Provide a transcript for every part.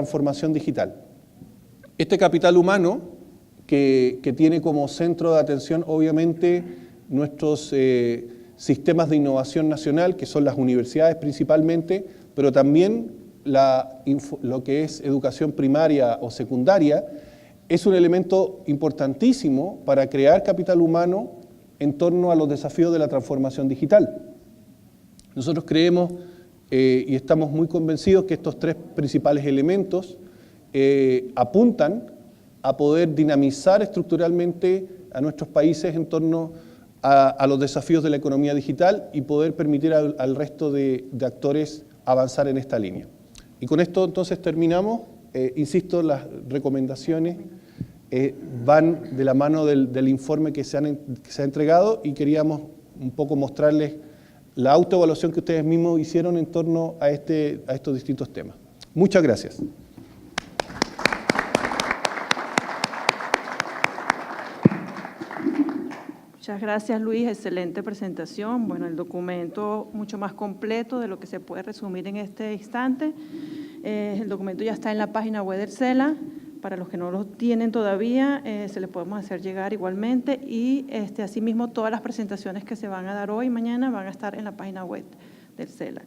transformación digital. Este capital humano que tiene como centro de atención obviamente nuestros sistemas de innovación nacional, que son las universidades principalmente, pero también lo que es educación primaria o secundaria, es un elemento importantísimo para crear capital humano en torno a los desafíos de la transformación digital. Nosotros creemos y estamos muy convencidos que estos tres principales elementos apuntan a poder dinamizar estructuralmente a nuestros países en torno a los desafíos de la economía digital y poder permitir al resto de actores avanzar en esta línea. Y con esto entonces terminamos. Insisto, las recomendaciones van de la mano del informe que se ha entregado y queríamos un poco mostrarles la autoevaluación que ustedes mismos hicieron en torno a estos distintos temas. Muchas gracias. Muchas gracias, Luis. Excelente presentación. Bueno, el documento mucho más completo de lo que se puede resumir en este instante. El documento ya está en la página web del CELA. Para los que no lo tienen todavía, se les podemos hacer llegar igualmente. Y asimismo, todas las presentaciones que se van a dar hoy y mañana van a estar en la página web del CELA.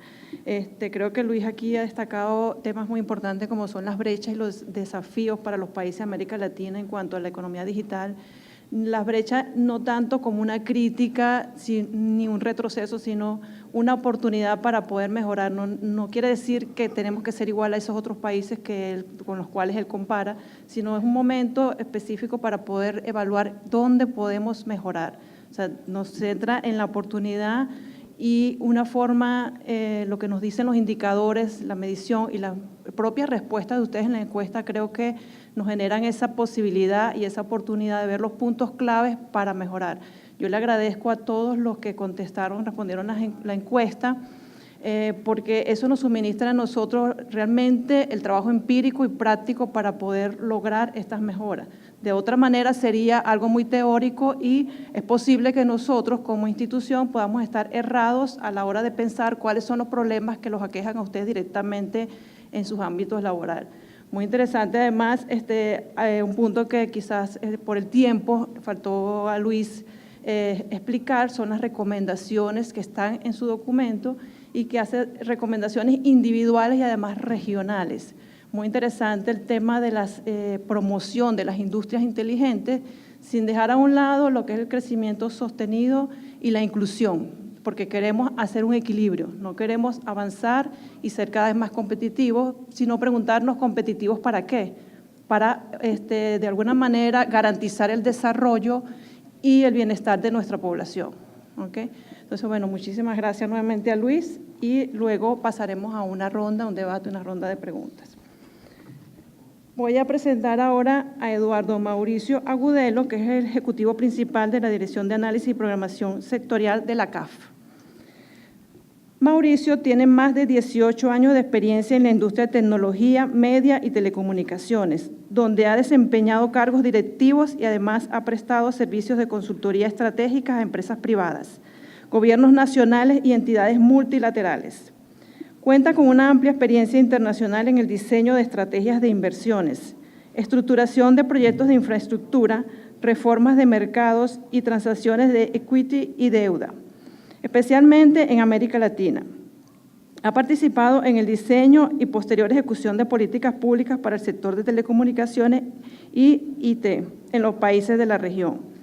Creo que Luis aquí ha destacado temas muy importantes como son las brechas y los desafíos para los países de América Latina en cuanto a la economía digital. Las brechas no tanto como una crítica ni un retroceso, sino una oportunidad para poder mejorar. No quiere decir que tenemos que ser igual a esos otros países con los cuales él compara, sino es un momento específico para poder evaluar dónde podemos mejorar. O sea, nos centra en la oportunidad y una forma, lo que nos dicen los indicadores, la medición y la propia respuesta de ustedes en la encuesta, creo que nos generan esa posibilidad y esa oportunidad de ver los puntos claves para mejorar. Yo le agradezco a todos los que contestaron, respondieron la encuesta, porque eso nos suministra a nosotros realmente el trabajo empírico y práctico para poder lograr estas mejoras. De otra manera sería algo muy teórico y es posible que nosotros como institución podamos estar errados a la hora de pensar cuáles son los problemas que los aquejan a ustedes directamente en sus ámbitos laborales. Muy interesante además, un punto que quizás por el tiempo faltó a Luis explicar, son las recomendaciones que están en su documento y que hace recomendaciones individuales y además regionales. Muy interesante el tema de la promoción de las industrias inteligentes, sin dejar a un lado lo que es el crecimiento sostenido y la inclusión, porque queremos hacer un equilibrio, no queremos avanzar y ser cada vez más competitivos, sino preguntarnos competitivos ¿para qué? Para, de alguna manera, garantizar el desarrollo y el bienestar de nuestra población. ¿Okay? Entonces, bueno, muchísimas gracias nuevamente a Luis y luego pasaremos a una ronda, un debate, una ronda de preguntas. Voy a presentar ahora a Eduardo Mauricio Agudelo, que es el ejecutivo principal de la Dirección de Análisis y Programación Sectorial de la CAF. Mauricio tiene más de 18 años de experiencia en la industria de tecnología, media y telecomunicaciones, donde ha desempeñado cargos directivos y además ha prestado servicios de consultoría estratégica a empresas privadas, gobiernos nacionales y entidades multilaterales. Cuenta con una amplia experiencia internacional en el diseño de estrategias de inversiones, estructuración de proyectos de infraestructura, reformas de mercados y transacciones de equity y deuda, especialmente en América Latina. Ha participado en el diseño y posterior ejecución de políticas públicas para el sector de telecomunicaciones y IT en los países de la región.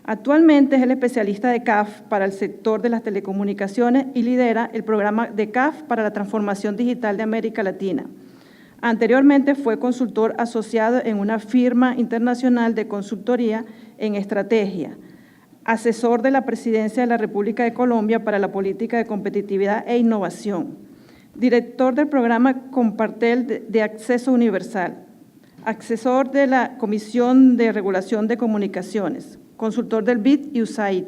Actualmente es el especialista de CAF para el sector de las telecomunicaciones y lidera el programa de CAF para la transformación digital de América Latina. Anteriormente fue consultor asociado en una firma internacional de consultoría en estrategia, asesor de la Presidencia de la República de Colombia para la política de competitividad e innovación, director del programa Compartel de Acceso Universal, asesor de la Comisión de Regulación de Comunicaciones, consultor del BID y USAID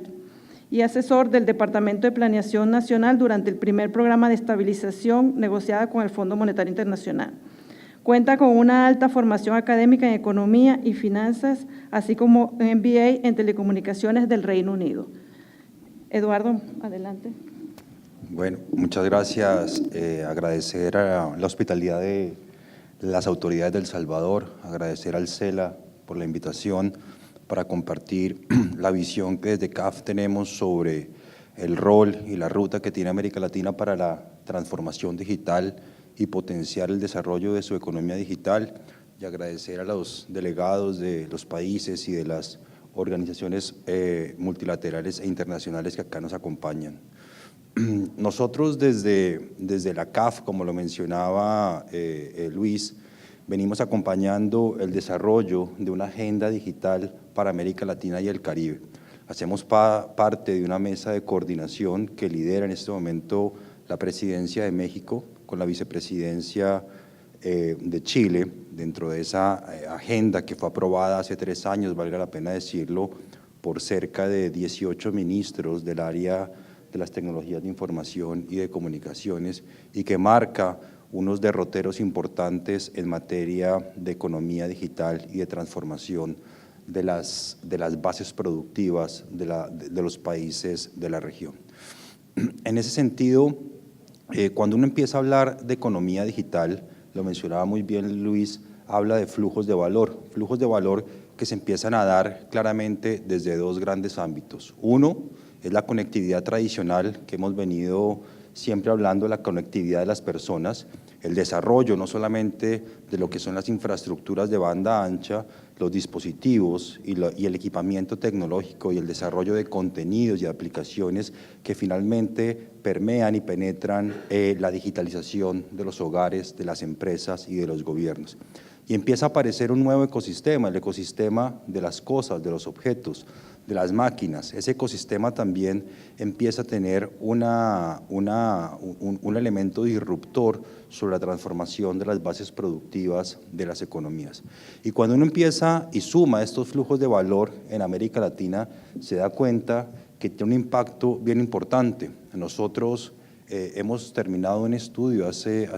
y asesor del Departamento de Planeación Nacional durante el primer programa de estabilización negociada con el Fondo Monetario Internacional. Cuenta con una alta formación académica en Economía y Finanzas, así como un MBA en Telecomunicaciones del Reino Unido. Eduardo, adelante. Bueno, muchas gracias. Agradecer a la hospitalidad de las autoridades de El Salvador, agradecer al CELA por la invitación para compartir la visión que desde CAF tenemos sobre el rol y la ruta que tiene América Latina para la transformación digital y potenciar el desarrollo de su economía digital, y agradecer a los delegados de los países y de las organizaciones multilaterales e internacionales que acá nos acompañan. Nosotros desde la CAF, como lo mencionaba Luis, venimos acompañando el desarrollo de una agenda digital para América Latina y el Caribe. Hacemos parte de una mesa de coordinación que lidera en este momento la Presidencia de México con la Vicepresidencia de Chile, dentro de esa agenda que fue aprobada hace 3 años, valga la pena decirlo, por cerca de 18 ministros del área de las tecnologías de información y de comunicaciones, y que marca unos derroteros importantes en materia de economía digital y de transformación de las bases productivas de los países de la región. En ese sentido, cuando uno empieza a hablar de economía digital, lo mencionaba muy bien Luis, habla de flujos de valor que se empiezan a dar claramente desde 2 grandes ámbitos. Uno es la conectividad tradicional, que hemos venido siempre hablando de la conectividad de las personas, el desarrollo no solamente de lo que son las infraestructuras de banda ancha, los dispositivos y el equipamiento tecnológico y el desarrollo de contenidos y aplicaciones que finalmente permean y penetran la digitalización de los hogares, de las empresas y de los gobiernos. Y empieza a aparecer un nuevo ecosistema, el ecosistema de las cosas, de los objetos, de las máquinas. Ese ecosistema también empieza a tener un elemento disruptor sobre la transformación de las bases productivas de las economías. Y cuando uno empieza y suma estos flujos de valor en América Latina, se da cuenta que tiene un impacto bien importante. Nosotros hemos terminado un estudio hace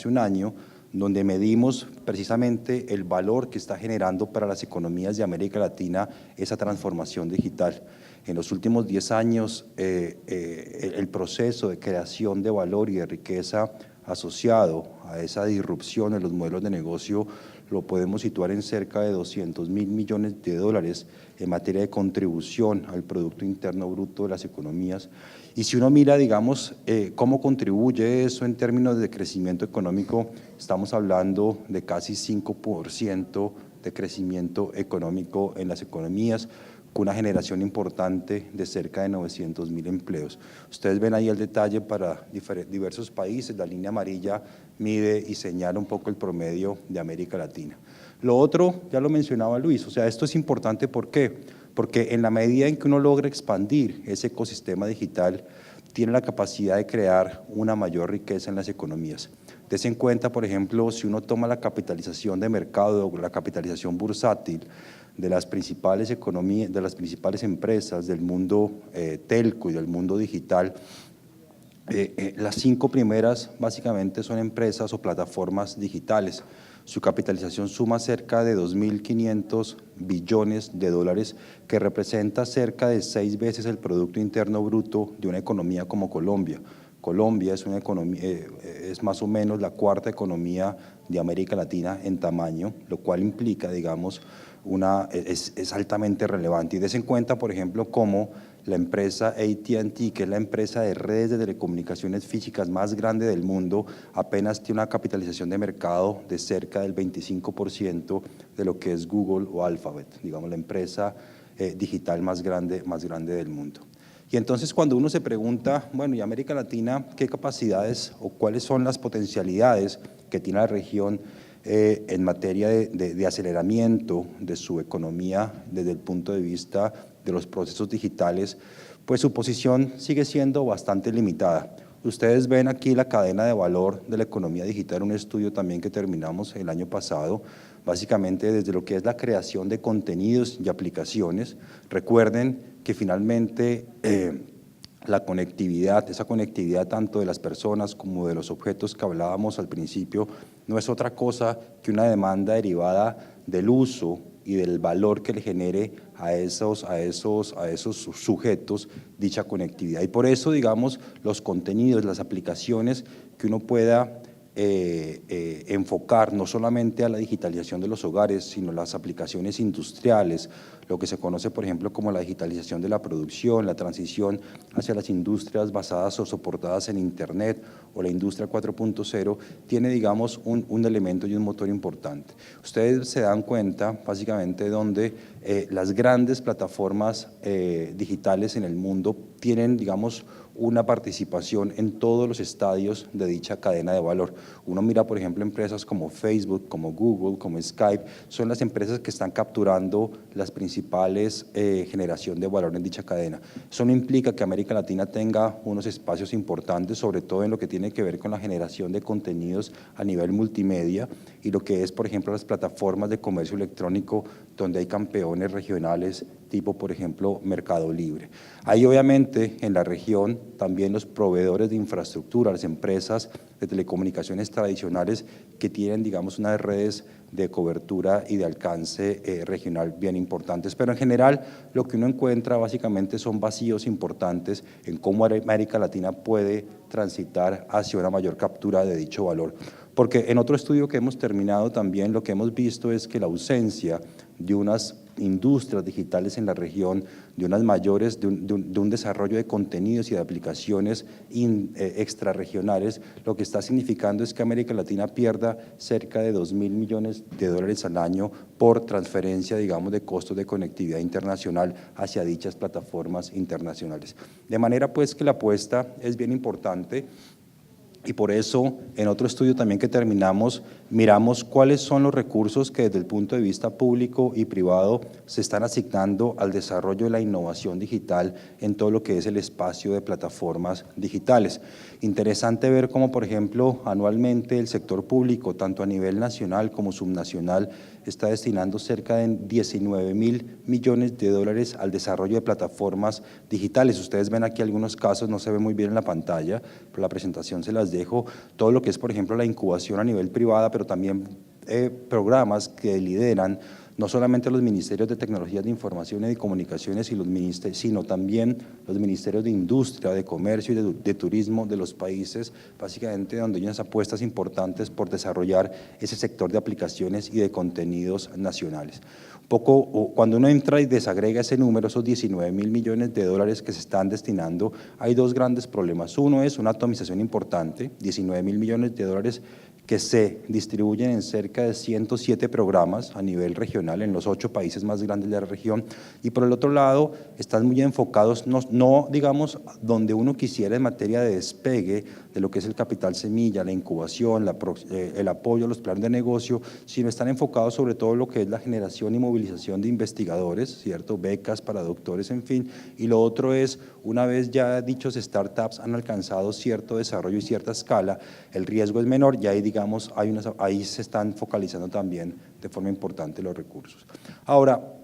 un año donde medimos precisamente el valor que está generando para las economías de América Latina esa transformación digital. En los últimos 10 años, el proceso de creación de valor y de riqueza asociado a esa disrupción en los modelos de negocio lo podemos situar en cerca de 200.000 millones de dólares en materia de contribución al Producto Interno Bruto de las economías. Y si uno mira, digamos, cómo contribuye eso en términos de crecimiento económico, estamos hablando de casi 5% de crecimiento económico en las economías, con una generación importante de cerca de 900.000 empleos. Ustedes ven ahí el detalle para diversos países, la línea amarilla mide y señala un poco el promedio de América Latina. Lo otro, ya lo mencionaba Luis, o sea, esto es importante, ¿por qué? Porque en la medida en que uno logra expandir ese ecosistema digital, tiene la capacidad de crear una mayor riqueza en las economías. Dese en cuenta, por ejemplo, si uno toma la capitalización de mercado o la capitalización bursátil de las principales economías, de las principales empresas del mundo telco y del mundo digital, las 5 primeras básicamente son empresas o plataformas digitales. Su capitalización suma cerca de 2.500 billones de dólares, que representa cerca de 6 veces el Producto Interno Bruto de una economía como Colombia. Colombia es una economía, es más o menos la 4ª economía de América Latina en tamaño, lo cual implica, digamos, es altamente relevante. Y des en cuenta, por ejemplo, cómo la empresa AT&T, que es la empresa de redes de telecomunicaciones físicas más grande del mundo, apenas tiene una capitalización de mercado de cerca del 25% de lo que es Google o Alphabet, digamos, la empresa digital más grande del mundo. Y entonces cuando uno se pregunta, bueno, ¿y América Latina qué capacidades o cuáles son las potencialidades que tiene la región en materia de aceleramiento de su economía desde el punto de vista de los procesos digitales? Pues su posición sigue siendo bastante limitada. Ustedes ven aquí la cadena de valor de la economía digital, un estudio también que terminamos el año pasado, básicamente desde lo que es la creación de contenidos y aplicaciones. Recuerden que finalmente la conectividad, esa conectividad tanto de las personas como de los objetos que hablábamos al principio, no es otra cosa que una demanda derivada del uso y del valor que le genere a esos sujetos dicha conectividad. Y por eso, digamos, los contenidos, las aplicaciones que uno pueda enfocar no solamente a la digitalización de los hogares, sino las aplicaciones industriales, lo que se conoce, por ejemplo, como la digitalización de la producción, la transición hacia las industrias basadas o soportadas en Internet o la industria 4.0, tiene, digamos, un elemento y un motor importante. Ustedes se dan cuenta, básicamente, donde las grandes plataformas digitales en el mundo tienen, digamos, una participación en todos los estadios de dicha cadena de valor. Uno mira, por ejemplo, empresas como Facebook, como Google, como Skype, son las empresas que están capturando las principales generación de valor en dicha cadena. Eso no implica que América Latina tenga unos espacios importantes, sobre todo en lo que tiene que ver con la generación de contenidos a nivel multimedia y lo que es, por ejemplo, las plataformas de comercio electrónico donde hay campeones regionales tipo, por ejemplo, Mercado Libre. Hay obviamente en la región también los proveedores de infraestructura, las empresas de telecomunicaciones tradicionales que tienen, digamos, unas redes de cobertura y de alcance regional bien importantes. Pero en general lo que uno encuentra básicamente son vacíos importantes en cómo América Latina puede transitar hacia una mayor captura de dicho valor. Porque en otro estudio que hemos terminado también lo que hemos visto es que la ausencia de unas industrias digitales en la región, de unas mayores, de un desarrollo de contenidos y de aplicaciones extrarregionales, lo que está significando es que América Latina pierda cerca de 2.000 millones de dólares al año por transferencia, digamos, de costos de conectividad internacional hacia dichas plataformas internacionales. De manera pues que la apuesta es bien importante. Y por eso, en otro estudio también que terminamos, miramos cuáles son los recursos que desde el punto de vista público y privado se están asignando al desarrollo de la innovación digital en todo lo que es el espacio de plataformas digitales. Interesante ver cómo, por ejemplo, anualmente el sector público, tanto a nivel nacional como subnacional, está destinando cerca de 19.000 millones de dólares al desarrollo de plataformas digitales. Ustedes ven aquí algunos casos, no se ve muy bien en la pantalla, pero la presentación se las dejo. Todo lo que es, por ejemplo, la incubación a nivel privada, pero también programas que lideran no solamente los ministerios de Tecnologías de Información y de Comunicaciones, sino también los ministerios de Industria, de Comercio y de Turismo de los países, básicamente donde hay unas apuestas importantes por desarrollar ese sector de aplicaciones y de contenidos nacionales. Cuando uno entra y desagrega ese número, esos 19.000 millones de dólares que se están destinando, hay dos grandes problemas. Uno es una atomización importante, 19.000 millones de dólares que se distribuyen en cerca de 107 programas a nivel regional en los 8 países más grandes de la región, y por el otro lado están muy enfocados, no digamos donde uno quisiera en materia de despegue de lo que es el capital semilla, la incubación, el apoyo a los planes de negocio, sino están enfocados sobre todo lo que es la generación y movilización de investigadores, ¿cierto? Becas para doctores, en fin, y lo otro es, una vez ya dichos startups han alcanzado cierto desarrollo y cierta escala, el riesgo es menor y ahí, digamos, ahí se están focalizando también de forma importante los recursos. Ahora,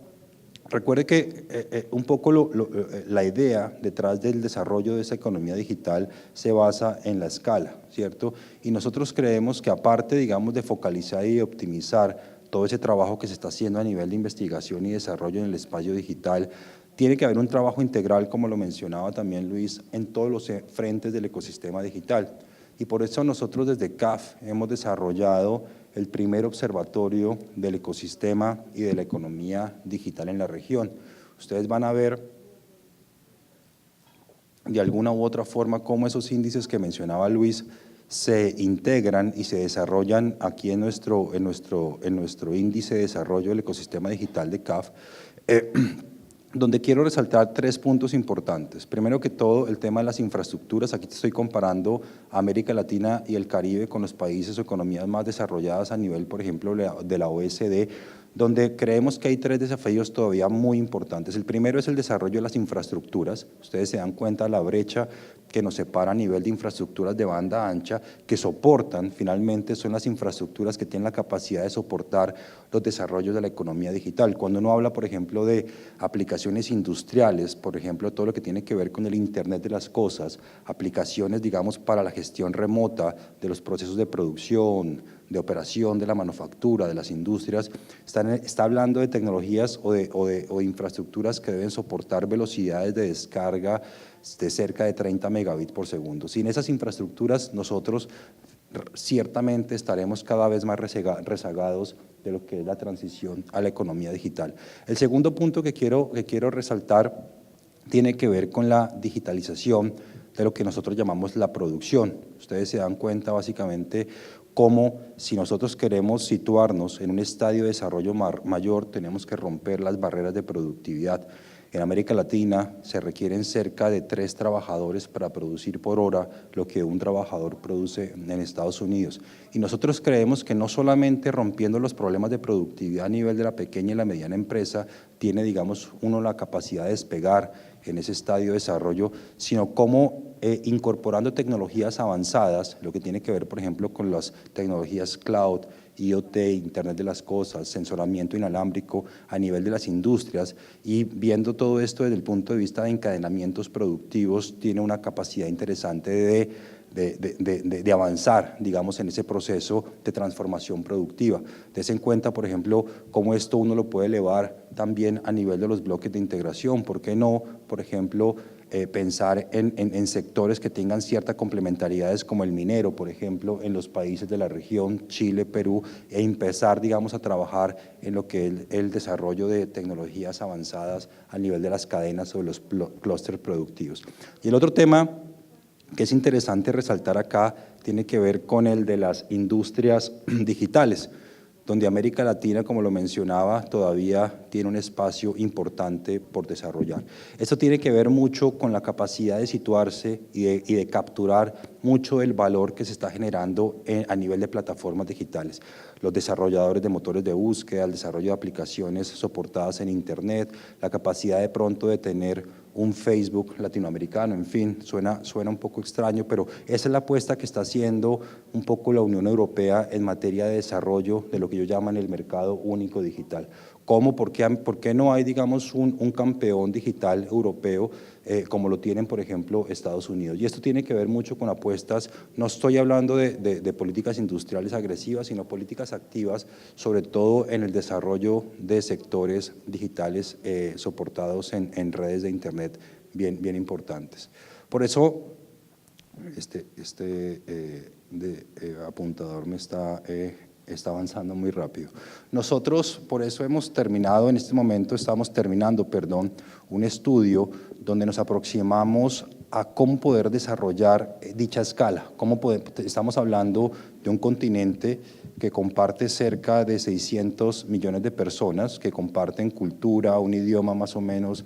recuerde que un poco la idea detrás del desarrollo de esa economía digital se basa en la escala, ¿cierto? Y nosotros creemos que aparte, digamos, de focalizar y de optimizar todo ese trabajo que se está haciendo a nivel de investigación y desarrollo en el espacio digital, tiene que haber un trabajo integral, como lo mencionaba también Luis, en todos los frentes del ecosistema digital. Y por eso nosotros desde CAF hemos desarrollado el primer observatorio del ecosistema y de la economía digital en la región. Ustedes van a ver de alguna u otra forma cómo esos índices que mencionaba Luis se integran y se desarrollan aquí en nuestro índice de desarrollo del ecosistema digital de CAF, donde quiero resaltar 3 puntos importantes. Primero que todo, el tema de las infraestructuras. Aquí estoy comparando a América Latina y el Caribe con los países o economías más desarrolladas a nivel, por ejemplo, de la OECD, donde creemos que hay 3 desafíos todavía muy importantes. El primero es el desarrollo de las infraestructuras. Ustedes se dan cuenta de la brecha que nos separa a nivel de infraestructuras de banda ancha, que soportan, finalmente son las infraestructuras que tienen la capacidad de soportar los desarrollos de la economía digital. Cuando uno habla, por ejemplo, de aplicaciones industriales, por ejemplo, todo lo que tiene que ver con el Internet de las cosas, aplicaciones, digamos, para la gestión remota de los procesos de producción, de operación, de la manufactura, de las industrias, está hablando de tecnologías o de infraestructuras que deben soportar velocidades de descarga de cerca de 30 megabits por segundo. Sin esas infraestructuras nosotros ciertamente estaremos cada vez más rezagados de lo que es la transición a la economía digital. El segundo punto que quiero resaltar tiene que ver con la digitalización de lo que nosotros llamamos la producción. Ustedes se dan cuenta básicamente cómo si nosotros queremos situarnos en un estadio de desarrollo mayor, tenemos que romper las barreras de productividad. En América Latina se requieren cerca de 3 trabajadores para producir por hora lo que un trabajador produce en Estados Unidos. Y nosotros creemos que no solamente rompiendo los problemas de productividad a nivel de la pequeña y la mediana empresa tiene, digamos, uno la capacidad de despegar en ese estadio de desarrollo, sino cómo incorporando tecnologías avanzadas, lo que tiene que ver, por ejemplo, con las tecnologías cloud, IoT, Internet de las Cosas, sensoramiento inalámbrico a nivel de las industrias, y viendo todo esto desde el punto de vista de encadenamientos productivos, tiene una capacidad interesante de avanzar, digamos, en ese proceso de transformación productiva. Dese en cuenta, por ejemplo, cómo esto uno lo puede elevar también a nivel de los bloques de integración. ¿Por qué no, por ejemplo, pensar en sectores que tengan ciertas complementariedades como el minero, por ejemplo, en los países de la región, Chile, Perú, e empezar, digamos, a trabajar en lo que es el desarrollo de tecnologías avanzadas a nivel de las cadenas o de los clústeres productivos? Y el otro tema que es interesante resaltar acá tiene que ver con el de las industrias digitales, donde América Latina, como lo mencionaba, todavía tiene un espacio importante por desarrollar. Esto tiene que ver mucho con la capacidad de situarse y de capturar mucho del valor que se está generando a nivel de plataformas digitales. Los desarrolladores de motores de búsqueda, el desarrollo de aplicaciones soportadas en Internet, la capacidad de pronto de tener un Facebook latinoamericano, en fin, suena un poco extraño, pero esa es la apuesta que está haciendo un poco la Unión Europea en materia de desarrollo de lo que ellos llaman el mercado único digital. ¿Cómo? ¿Por qué no hay, digamos, un campeón digital europeo como lo tienen, por ejemplo, Estados Unidos? Y esto tiene que ver mucho con apuestas, no estoy hablando de políticas industriales agresivas, sino políticas activas, sobre todo en el desarrollo de sectores digitales soportados en redes de Internet bien importantes. Por eso, este apuntador me está avanzando muy rápido. Nosotros, por eso hemos terminado, en este momento estamos terminando, un estudio donde nos aproximamos a cómo poder desarrollar dicha escala. Estamos hablando de un continente que comparte cerca de 600 millones de personas, que comparten cultura, un idioma más o menos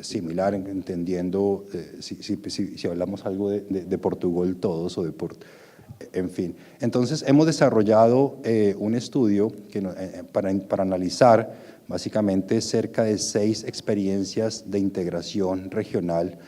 similar, entendiendo si hablamos algo de Portugal todos o de en fin. Entonces hemos desarrollado un estudio para analizar básicamente cerca de 6 experiencias de integración regional,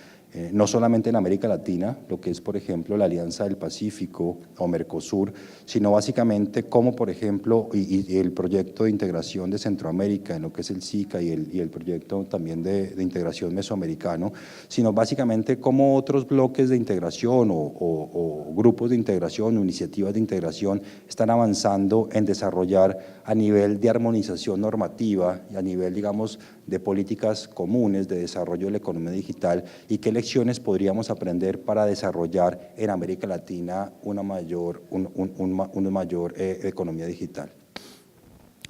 no solamente en América Latina, lo que es, por ejemplo, la Alianza del Pacífico o Mercosur, sino básicamente cómo, por ejemplo, y el proyecto de integración de Centroamérica, en lo que es el SICA y el proyecto también de integración mesoamericano, sino básicamente cómo otros bloques de integración o grupos de integración o iniciativas de integración están avanzando en desarrollar a nivel de armonización normativa y a nivel, digamos, de políticas comunes de desarrollo de la economía digital y qué lecciones podríamos aprender para desarrollar en América Latina una mayor economía digital.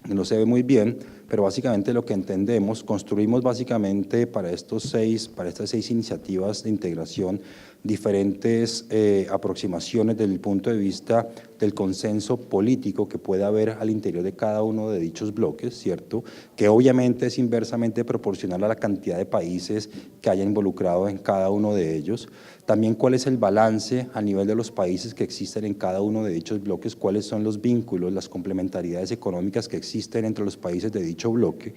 No se ve muy bien, pero básicamente lo que entendemos, construimos básicamente para estas 6 iniciativas de integración diferentes aproximaciones desde el punto de vista del consenso político que puede haber al interior de cada uno de dichos bloques, ¿cierto? Que obviamente es inversamente proporcional a la cantidad de países que haya involucrado en cada uno de ellos. También cuál es el balance a nivel de los países que existen en cada uno de dichos bloques, cuáles son los vínculos, las complementariedades económicas que existen entre los países de dicho bloque,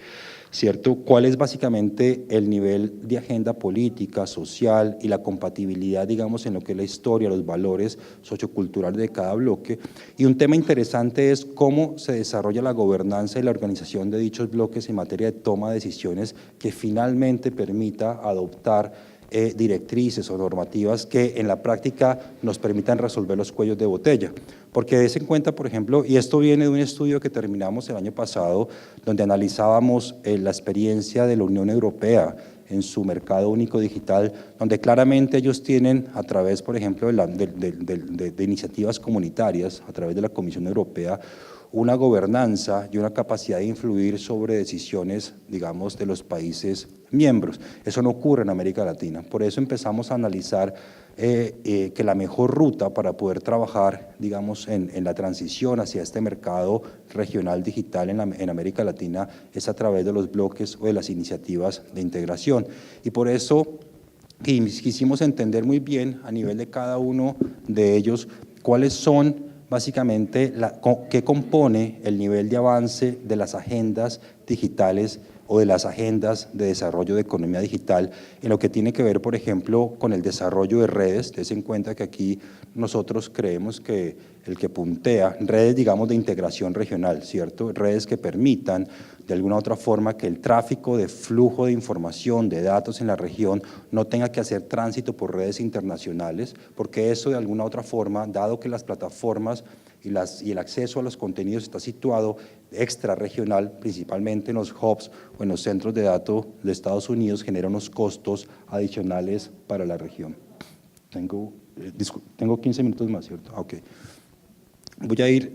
¿cierto? Cuál es básicamente el nivel de agenda política, social y la compatibilidad, digamos, en lo que es la historia, los valores socioculturales de cada bloque. Y un tema interesante es cómo se desarrolla la gobernanza y la organización de dichos bloques en materia de toma de decisiones que finalmente permita adoptar directrices o normativas que en la práctica nos permitan resolver los cuellos de botella. Porque des en cuenta, por ejemplo, y esto viene de un estudio que terminamos el año pasado, donde analizábamos la experiencia de la Unión Europea en su mercado único digital, donde claramente ellos tienen, a través, por ejemplo, de iniciativas comunitarias, a través de la Comisión Europea, una gobernanza y una capacidad de influir sobre decisiones, digamos, de los países miembros. Eso no ocurre en América Latina. Por eso empezamos a analizar que la mejor ruta para poder trabajar, digamos, en la transición hacia este mercado regional digital en América Latina es a través de los bloques o de las iniciativas de integración. Y por eso quisimos entender muy bien a nivel de cada uno de ellos cuáles son básicamente qué compone el nivel de avance de las agendas digitales o de las agendas de desarrollo de economía digital en lo que tiene que ver, por ejemplo, con el desarrollo de redes. Tense en cuenta que aquí nosotros creemos que el que puntea, redes, digamos, de integración regional, ¿cierto? Redes que permitan, de alguna u otra forma, que el tráfico de flujo de información, de datos en la región, no tenga que hacer tránsito por redes internacionales, porque eso, de alguna u otra forma, dado que las plataformas y el acceso a los contenidos está situado extrarregional, principalmente en los hubs o en los centros de datos de Estados Unidos, genera unos costos adicionales para la región. Tengo 15 minutos más, ¿cierto? Ok. Voy a ir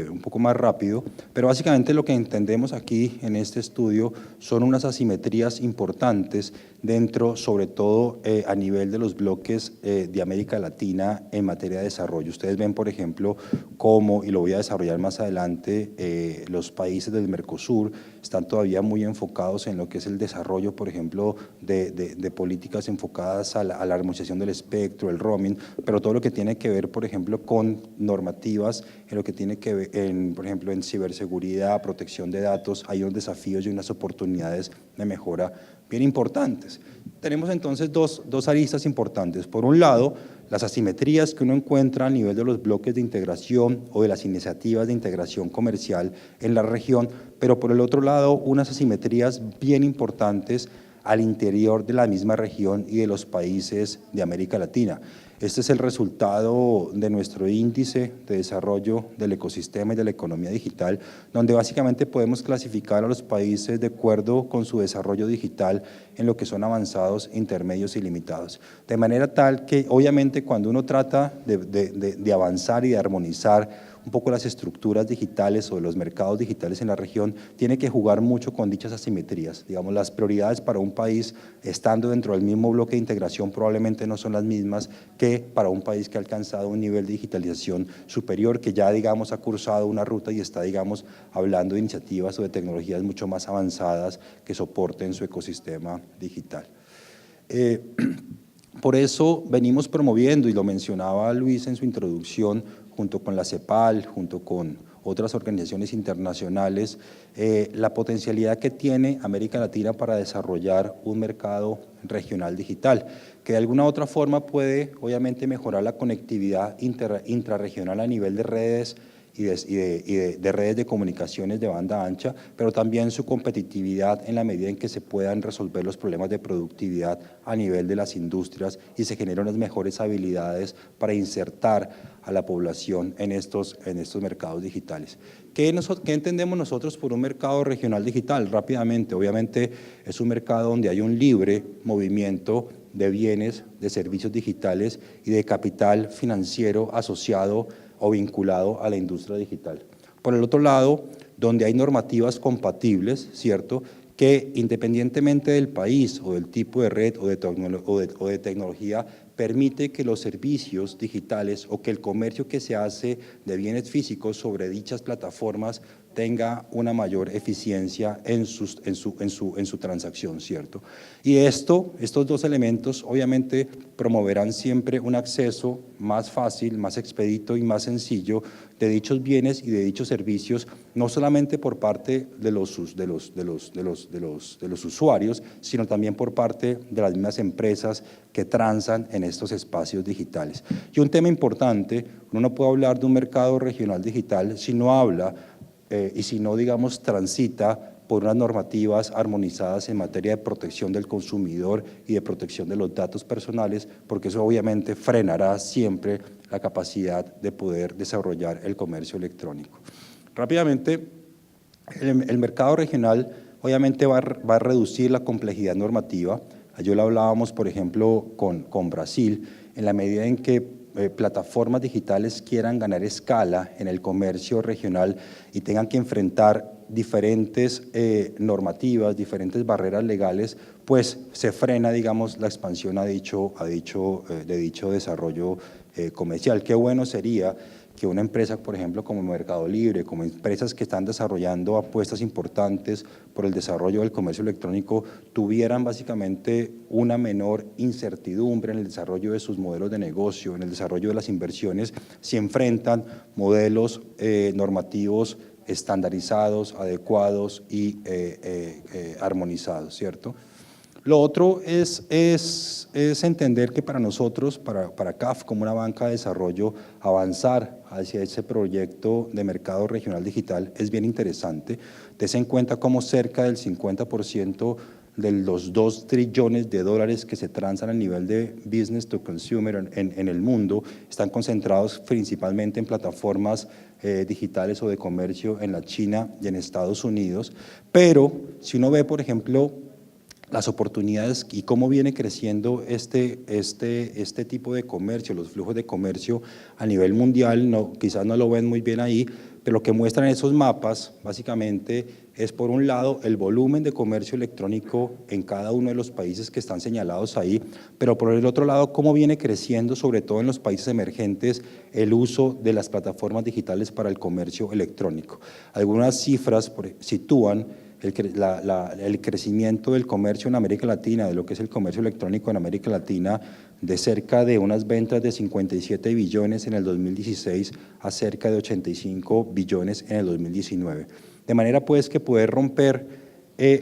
un poco más rápido, pero básicamente lo que entendemos aquí en este estudio son unas asimetrías importantes dentro, sobre todo a nivel de los bloques de América Latina en materia de desarrollo. Ustedes ven, por ejemplo, cómo, y lo voy a desarrollar más adelante, los países del Mercosur están todavía muy enfocados en lo que es el desarrollo, por ejemplo, de políticas enfocadas a la armonización del espectro, el roaming, pero todo lo que tiene que ver, por ejemplo, con normativas en lo que tiene que ver, por ejemplo, en ciberseguridad, protección de datos, hay unos desafíos y unas oportunidades de mejora bien importantes. Tenemos entonces dos aristas importantes. Por un lado, las asimetrías que uno encuentra a nivel de los bloques de integración o de las iniciativas de integración comercial en la región, pero por el otro lado, unas asimetrías bien importantes al interior de la misma región y de los países de América Latina. Este es el resultado de nuestro índice de desarrollo del ecosistema y de la economía digital, donde básicamente podemos clasificar a los países de acuerdo con su desarrollo digital en lo que son avanzados, intermedios y limitados. De manera tal que, obviamente, cuando uno trata de avanzar y de armonizar un poco las estructuras digitales o de los mercados digitales en la región, tiene que jugar mucho con dichas asimetrías. Digamos, las prioridades para un país estando dentro del mismo bloque de integración probablemente no son las mismas que para un país que ha alcanzado un nivel de digitalización superior, que ya, digamos, ha cursado una ruta y está, digamos, hablando de iniciativas o de tecnologías mucho más avanzadas que soporten su ecosistema digital. Por eso venimos promoviendo, y lo mencionaba Luis en su introducción, junto con la CEPAL, junto con otras organizaciones internacionales, la potencialidad que tiene América Latina para desarrollar un mercado regional digital, que de alguna u otra forma puede, obviamente, mejorar la conectividad intrarregional a nivel de redes y de redes de comunicaciones de banda ancha, pero también su competitividad en la medida en que se puedan resolver los problemas de productividad a nivel de las industrias y se generan unas mejores habilidades para insertar a la población en estos mercados digitales. ¿Qué entendemos nosotros por un mercado regional digital? Rápidamente, obviamente es un mercado donde hay un libre movimiento de bienes, de servicios digitales y de capital financiero asociado o vinculado a la industria digital. Por el otro lado, donde hay normativas compatibles, ¿cierto?, que independientemente del país o del tipo de red o de tecnología, permite que los servicios digitales o que el comercio que se hace de bienes físicos sobre dichas plataformas tenga una mayor eficiencia en su transacción, ¿cierto? Y estos dos elementos obviamente promoverán siempre un acceso más fácil, más expedito y más sencillo de dichos bienes y de dichos servicios, no solamente por parte de los usuarios, sino también por parte de las mismas empresas que transan en estos espacios digitales. Y un tema importante, uno no puede hablar de un mercado regional digital si no habla y si no, digamos, transita por unas normativas armonizadas en materia de protección del consumidor y de protección de los datos personales, porque eso obviamente frenará siempre la capacidad de poder desarrollar el comercio electrónico. Rápidamente, el mercado regional obviamente va a reducir la complejidad normativa. Ayer lo hablábamos, por ejemplo, con Brasil, en la medida en que plataformas digitales quieran ganar escala en el comercio regional y tengan que enfrentar diferentes normativas, diferentes barreras legales, pues se frena, digamos, la expansión de dicho desarrollo comercial. Qué bueno sería que una empresa, por ejemplo, como Mercado Libre, como empresas que están desarrollando apuestas importantes por el desarrollo del comercio electrónico, tuvieran básicamente una menor incertidumbre en el desarrollo de sus modelos de negocio, en el desarrollo de las inversiones, si enfrentan modelos normativos estandarizados, adecuados y armonizados, ¿cierto? Lo otro es entender que para nosotros, para CAF, como una banca de desarrollo, avanzar hacia ese proyecto de mercado regional digital es bien interesante. Tense en cuenta cómo cerca del 50% de los 2 trillones de dólares que se transan a nivel de business to consumer en el mundo están concentrados principalmente en plataformas digitales o de comercio en la China y en Estados Unidos. Pero si uno ve, por ejemplo, las oportunidades y cómo viene creciendo este tipo de comercio, los flujos de comercio a nivel mundial, quizás no lo ven muy bien ahí, pero lo que muestran esos mapas básicamente es, por un lado, el volumen de comercio electrónico en cada uno de los países que están señalados ahí, pero por el otro lado, cómo viene creciendo, sobre todo en los países emergentes, el uso de las plataformas digitales para el comercio electrónico. Algunas cifras sitúan el crecimiento del comercio en América Latina, de lo que es el comercio electrónico en América Latina, de cerca de unas ventas de 57 billones en el 2016 a cerca de 85 billones en el 2019. De manera pues que poder romper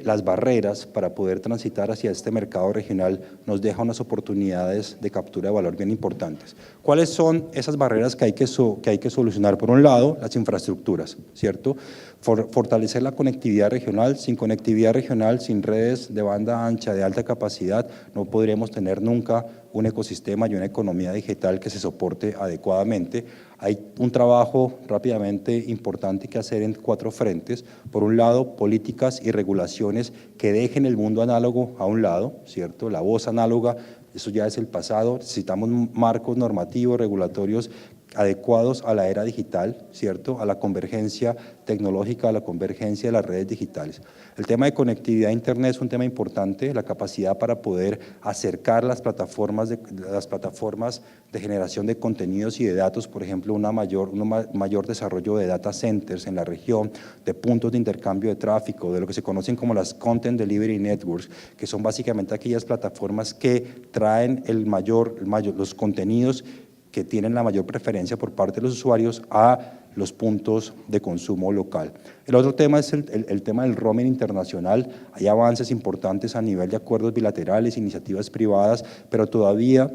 las barreras para poder transitar hacia este mercado regional nos deja unas oportunidades de captura de valor bien importantes. ¿Cuáles son esas barreras que hay que solucionar? Por un lado, las infraestructuras, ¿cierto? Fortalecer la conectividad regional. Sin conectividad regional, sin redes de banda ancha de alta capacidad, no podríamos tener nunca un ecosistema y una economía digital que se soporte adecuadamente. Hay un trabajo rápidamente importante que hacer en 4 frentes. Por un lado, políticas y regulaciones que dejen el mundo análogo a un lado, ¿cierto? La voz análoga, eso ya es el pasado. Necesitamos marcos normativos, regulatorios adecuados a la era digital, ¿cierto? A la convergencia tecnológica, a la convergencia de las redes digitales. El tema de conectividad a Internet es un tema importante, la capacidad para poder acercar las plataformas de generación de contenidos y de datos, por ejemplo, un mayor desarrollo de data centers en la región, de puntos de intercambio de tráfico, de lo que se conocen como las Content Delivery Networks, que son básicamente aquellas plataformas que traen los contenidos que tienen la mayor preferencia por parte de los usuarios a los puntos de consumo local. El otro tema es el tema del roaming internacional. Hay avances importantes a nivel de acuerdos bilaterales, iniciativas privadas, pero todavía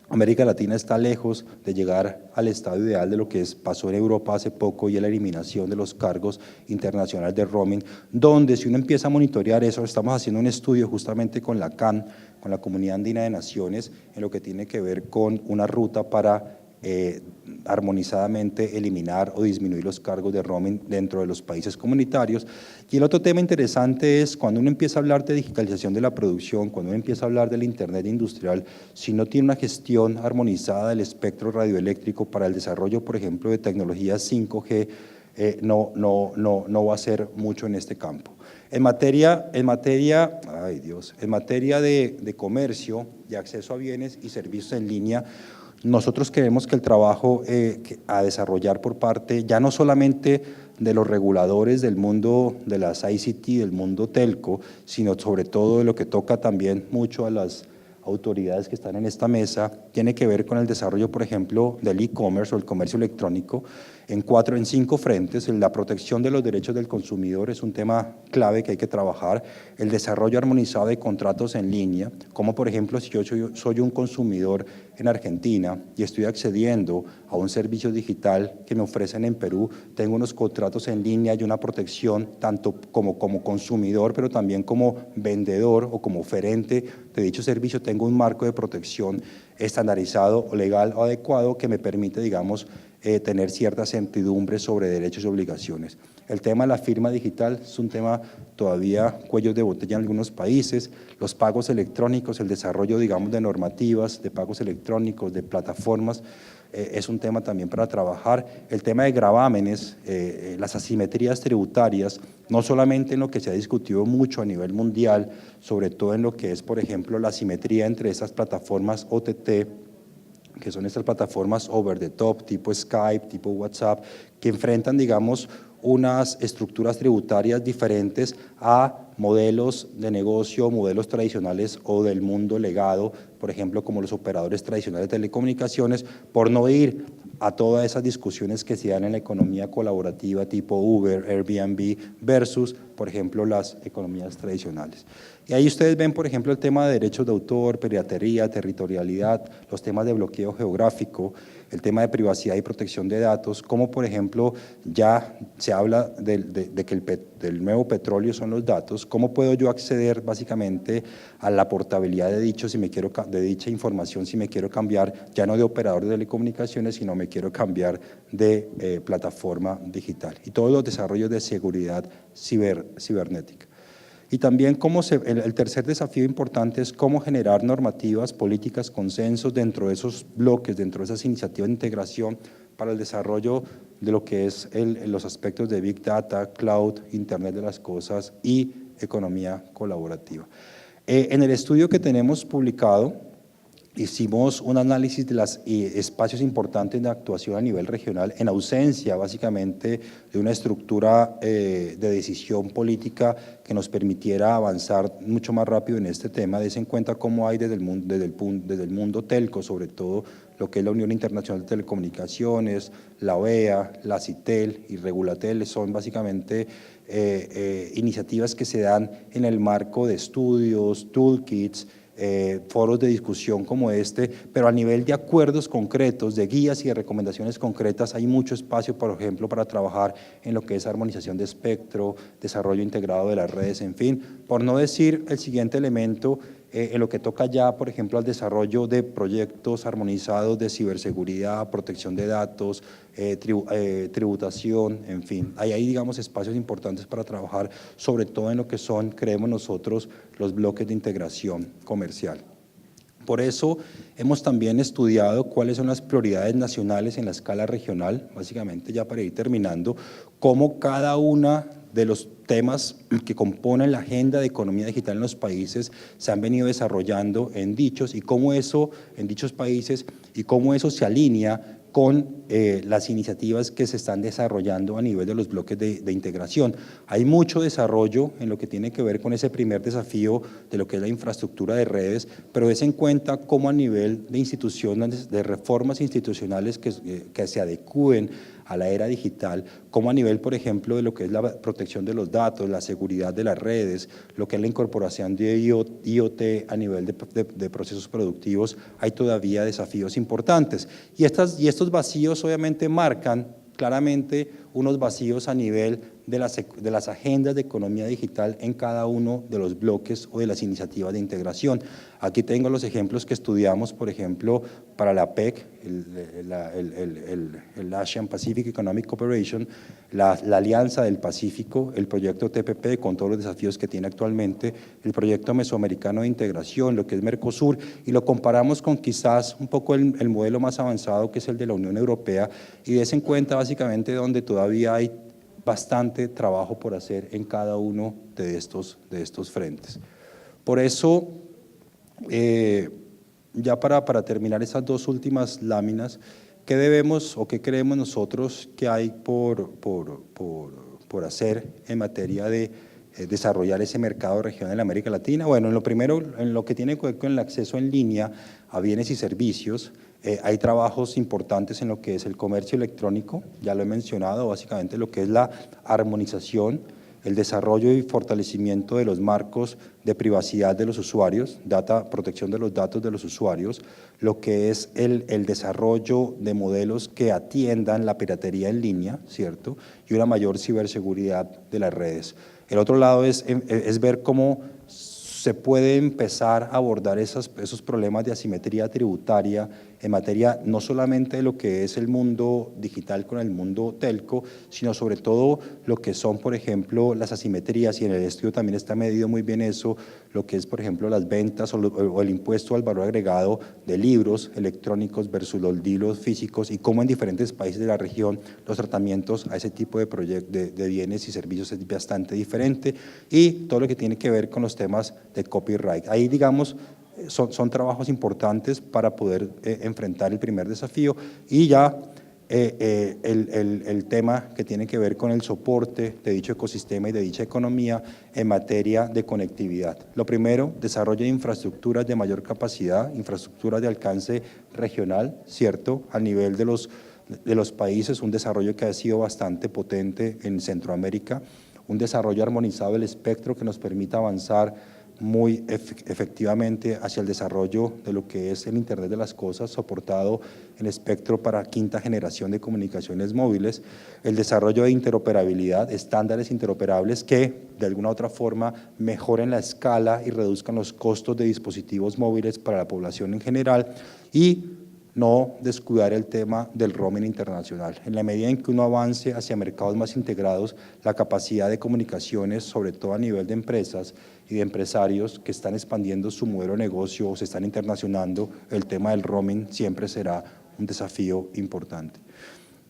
América Latina está lejos de llegar al estado ideal de lo que pasó en Europa hace poco y la eliminación de los cargos internacionales de roaming, donde si uno empieza a monitorear eso, estamos haciendo un estudio justamente con la CAN, con la Comunidad Andina de Naciones, en lo que tiene que ver con una ruta para armonizadamente eliminar o disminuir los cargos de roaming dentro de los países comunitarios. Y el otro tema interesante es cuando uno empieza a hablar de digitalización de la producción, cuando uno empieza a hablar del Internet industrial, si no tiene una gestión armonizada del espectro radioeléctrico para el desarrollo, por ejemplo, de tecnologías 5G, no va a ser mucho en este campo. En materia de comercio, de acceso a bienes y servicios en línea, nosotros creemos que el trabajo a desarrollar por parte, ya no solamente de los reguladores del mundo de las ICT, del mundo telco, sino sobre todo de lo que toca también mucho a las autoridades que están en esta mesa, tiene que ver con el desarrollo, por ejemplo, del e-commerce o el comercio electrónico en 5 frentes. La protección de los derechos del consumidor es un tema clave que hay que trabajar, el desarrollo armonizado de contratos en línea, como por ejemplo si yo soy un consumidor en Argentina y estoy accediendo a un servicio digital que me ofrecen en Perú, tengo unos contratos en línea y una protección tanto como consumidor, pero también como vendedor o como oferente de dicho servicio, tengo un marco de protección estandarizado o legal o adecuado que me permite, digamos, tener cierta certidumbre sobre derechos y obligaciones. El tema de la firma digital es un tema todavía cuellos de botella en algunos países, los pagos electrónicos, el desarrollo, digamos, de normativas, de pagos electrónicos, de plataformas, es un tema también para trabajar. El tema de gravámenes, las asimetrías tributarias, no solamente en lo que se ha discutido mucho a nivel mundial, sobre todo en lo que es, por ejemplo, la asimetría entre esas plataformas OTT, que son estas plataformas over the top, tipo Skype, tipo WhatsApp, que enfrentan, digamos, unas estructuras tributarias diferentes a modelos de negocio, modelos tradicionales o del mundo legado, por ejemplo, como los operadores tradicionales de telecomunicaciones, por no ir a todas esas discusiones que se dan en la economía colaborativa tipo Uber, Airbnb, versus, por ejemplo, las economías tradicionales. Y ahí ustedes ven, por ejemplo, el tema de derechos de autor, piratería, territorialidad, los temas de bloqueo geográfico, el tema de privacidad y protección de datos, como por ejemplo ya se habla de que el nuevo petróleo son los datos, cómo puedo yo acceder básicamente a la portabilidad de dicha información si me quiero cambiar, ya no de operador de telecomunicaciones, sino me quiero cambiar de plataforma digital. Y todos los desarrollos de seguridad cibernética. Y también el tercer desafío importante es cómo generar normativas, políticas, consensos dentro de esos bloques, dentro de esas iniciativas de integración para el desarrollo de lo que es los aspectos de Big Data, Cloud, Internet de las Cosas y economía colaborativa. En el estudio que tenemos publicado, hicimos un análisis de los espacios importantes de actuación a nivel regional en ausencia básicamente de una estructura de decisión política que nos permitiera avanzar mucho más rápido en este tema. Des en cuenta cómo hay desde el mundo telco, sobre todo lo que es la Unión Internacional de Telecomunicaciones, la OEA, la CITEL y Regulatel, son básicamente iniciativas que se dan en el marco de estudios, toolkits, foros de discusión como este, pero a nivel de acuerdos concretos, de guías y de recomendaciones concretas, hay mucho espacio, por ejemplo, para trabajar en lo que es armonización de espectro, desarrollo integrado de las redes, en fin, por no decir el siguiente elemento, en lo que toca ya, por ejemplo, al desarrollo de proyectos armonizados de ciberseguridad, protección de datos, tributación, en fin. Hay, digamos, espacios importantes para trabajar, sobre todo en lo que son, creemos nosotros, los bloques de integración comercial. Por eso hemos también estudiado cuáles son las prioridades nacionales en la escala regional, básicamente ya para ir terminando, cómo cada una de los temas que componen la agenda de economía digital en los países se han venido desarrollando en dichos países y cómo eso se alinea con las iniciativas que se están desarrollando a nivel de los bloques de integración. Hay mucho desarrollo en lo que tiene que ver con ese primer desafío de lo que es la infraestructura de redes, pero des en cuenta cómo a nivel de instituciones, de reformas institucionales que se adecúen a la era digital, como a nivel, por ejemplo, de lo que es la protección de los datos, la seguridad de las redes, lo que es la incorporación de IoT a nivel de procesos productivos, hay todavía desafíos importantes. Y estos vacíos obviamente marcan claramente unos vacíos a nivel de las agendas de economía digital en cada uno de los bloques o de las iniciativas de integración. Aquí tengo los ejemplos que estudiamos, por ejemplo, para la PEC, el Asian Pacific Economic Cooperation, la Alianza del Pacífico, el proyecto TPP con todos los desafíos que tiene actualmente, el proyecto mesoamericano de integración, lo que es Mercosur, y lo comparamos con quizás un poco el modelo más avanzado que es el de la Unión Europea, y des en cuenta básicamente donde todavía hay bastante trabajo por hacer en cada uno de estos frentes. Por eso, ya para terminar esas dos últimas láminas, ¿qué debemos o qué creemos nosotros que hay por hacer en materia de desarrollar ese mercado regional en América Latina? Bueno, en lo primero, en lo que tiene que ver con el acceso en línea a bienes y servicios, hay trabajos importantes en lo que es el comercio electrónico, ya lo he mencionado, básicamente lo que es la armonización, el desarrollo y fortalecimiento de los marcos de privacidad de los usuarios, protección de los datos de los usuarios, lo que es el desarrollo de modelos que atiendan la piratería en línea, ¿cierto? Y una mayor ciberseguridad de las redes. El otro lado es ver cómo se puede empezar a abordar esos problemas de asimetría tributaria en materia no solamente de lo que es el mundo digital con el mundo telco, sino sobre todo lo que son, por ejemplo, las asimetrías, y en el estudio también está medido muy bien eso, lo que es, por ejemplo, las ventas o el impuesto al valor agregado de libros electrónicos versus los libros físicos, y cómo en diferentes países de la región los tratamientos a ese tipo de bienes y servicios es bastante diferente, y todo lo que tiene que ver con los temas de copyright. Ahí, digamos, son trabajos importantes para poder enfrentar el primer desafío, y ya el tema que tiene que ver con el soporte de dicho ecosistema y de dicha economía en materia de conectividad. Lo primero, desarrollo de infraestructuras de mayor capacidad, infraestructuras de alcance regional, ¿cierto? A nivel de los países, un desarrollo que ha sido bastante potente en Centroamérica, un desarrollo armonizado del espectro que nos permita avanzar muy efectivamente hacia el desarrollo de lo que es el Internet de las cosas, soportado en espectro para quinta generación de comunicaciones móviles, el desarrollo de interoperabilidad, estándares interoperables que de alguna u otra forma mejoren la escala y reduzcan los costos de dispositivos móviles para la población en general, y no descuidar el tema del roaming internacional. En la medida en que uno avance hacia mercados más integrados, la capacidad de comunicaciones, sobre todo a nivel de empresas y de empresarios que están expandiendo su modelo de negocio o se están internacionalizando, el tema del roaming siempre será un desafío importante.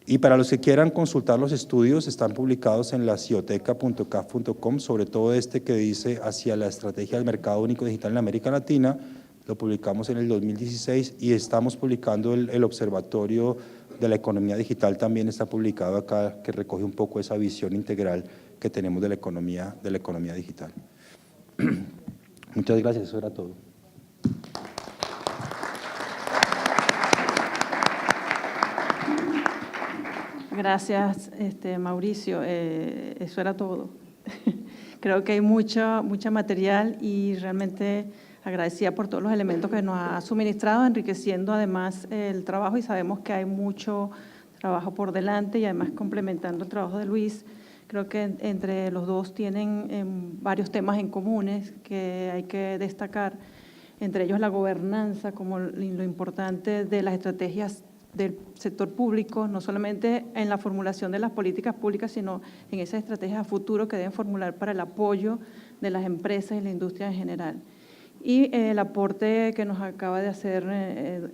Y para los que quieran consultar los estudios, están publicados en la cioteca.caf.com, sobre todo este que dice hacia la estrategia del mercado único digital en América Latina. Lo publicamos en el 2016 y estamos publicando el Observatorio de la Economía Digital, también está publicado acá, que recoge un poco esa visión integral que tenemos de la economía digital. Muchas gracias, eso era todo. Gracias, Mauricio. Eso era todo. Creo que hay mucha material y realmente agradecida por todos los elementos que nos ha suministrado, enriqueciendo además el trabajo, y sabemos que hay mucho trabajo por delante y además complementando el trabajo de Luis. Creo que entre los dos tienen varios temas en comunes que hay que destacar, entre ellos la gobernanza como lo importante de las estrategias del sector público, no solamente en la formulación de las políticas públicas, sino en esas estrategias a futuro que deben formular para el apoyo de las empresas y la industria en general. Y el aporte que nos acaba de hacer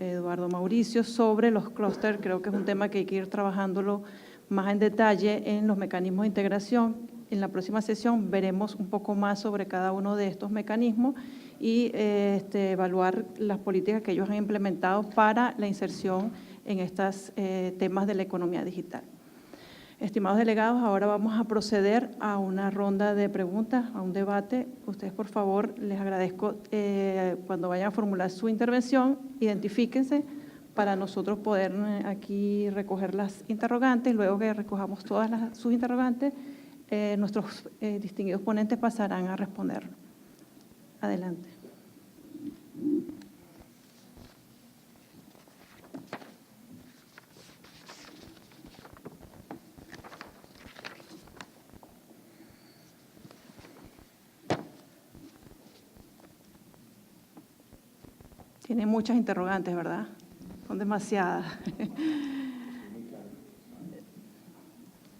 Eduardo Mauricio sobre los clústeres, creo que es un tema que hay que ir trabajándolo más en detalle en los mecanismos de integración. En la próxima sesión veremos un poco más sobre cada uno de estos mecanismos y evaluar las políticas que ellos han implementado para la inserción en estos temas de la economía digital. Estimados delegados, ahora vamos a proceder a una ronda de preguntas, a un debate. Ustedes, por favor, les agradezco cuando vayan a formular su intervención, identifíquense para nosotros poder aquí recoger las interrogantes. Luego que recojamos todas sus interrogantes, nuestros distinguidos ponentes pasarán a responder. Adelante. Tiene muchas interrogantes, ¿verdad? Son demasiadas.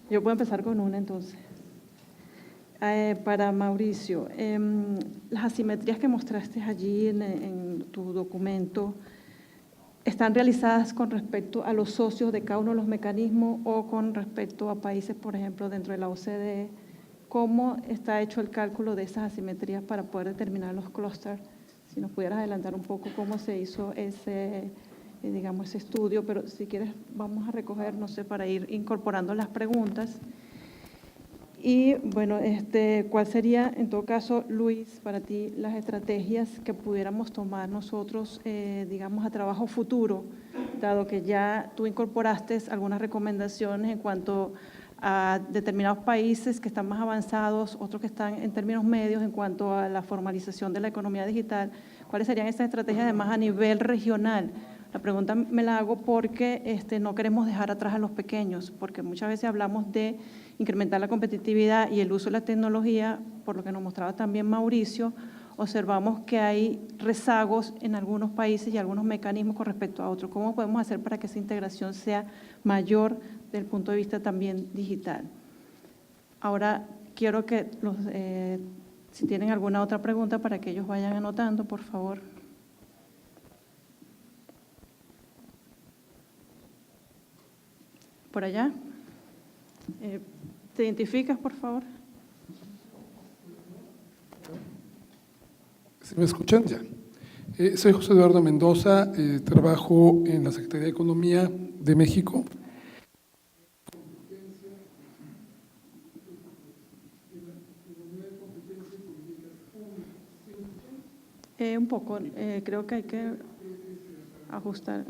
Yo puedo empezar con una entonces. Para Mauricio, las asimetrías que mostraste allí en tu documento, ¿están realizadas con respecto a los socios de cada uno de los mecanismos o con respecto a países, por ejemplo, dentro de la OCDE? ¿Cómo está hecho el cálculo de esas asimetrías para poder determinar los clústeres? Si nos pudieras adelantar un poco cómo se hizo ese estudio, pero si quieres vamos a recoger, no sé, para ir incorporando las preguntas. Y bueno, ¿cuál sería, en todo caso, Luis, para ti, las estrategias que pudiéramos tomar nosotros, a trabajo futuro, dado que ya tú incorporaste algunas recomendaciones en cuanto a determinados países que están más avanzados, otros que están en términos medios en cuanto a la formalización de la economía digital? ¿Cuáles serían estas estrategias además a nivel regional? La pregunta me la hago porque no queremos dejar atrás a los pequeños, porque muchas veces hablamos de incrementar la competitividad y el uso de la tecnología, por lo que nos mostraba también Mauricio, observamos que hay rezagos en algunos países y algunos mecanismos con respecto a otros. ¿Cómo podemos hacer para que esa integración sea mayor desde el punto de vista también digital? Ahora quiero que si tienen alguna otra pregunta para que ellos vayan anotando, por favor. Por allá. ¿Te identificas, por favor? ¿Sí me escuchan? Ya. Soy José Eduardo Mendoza, trabajo en la Secretaría de Economía de México. Un poco, creo que hay que ajustar.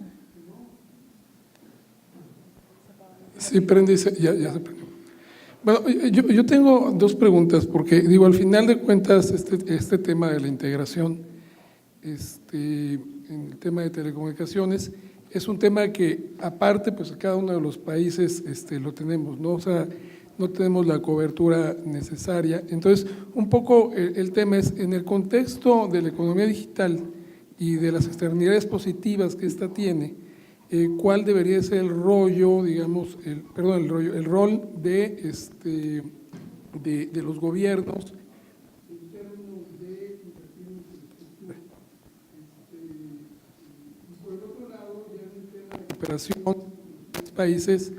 Sí, prende, ya se prendió. Bueno, yo tengo dos preguntas, porque digo, al final de cuentas, este tema de la integración, en el tema de telecomunicaciones, es un tema que aparte, pues cada uno de los países lo tenemos, ¿no? O sea, no tenemos la cobertura necesaria. Entonces, un poco el tema es, en el contexto de la economía digital y de las externalidades positivas que esta tiene, ¿cuál debería ser el rollo, digamos, el rol de los gobiernos en términos de invertir en infraestructura? Y por el otro lado, ya en el tema de cooperación en los países,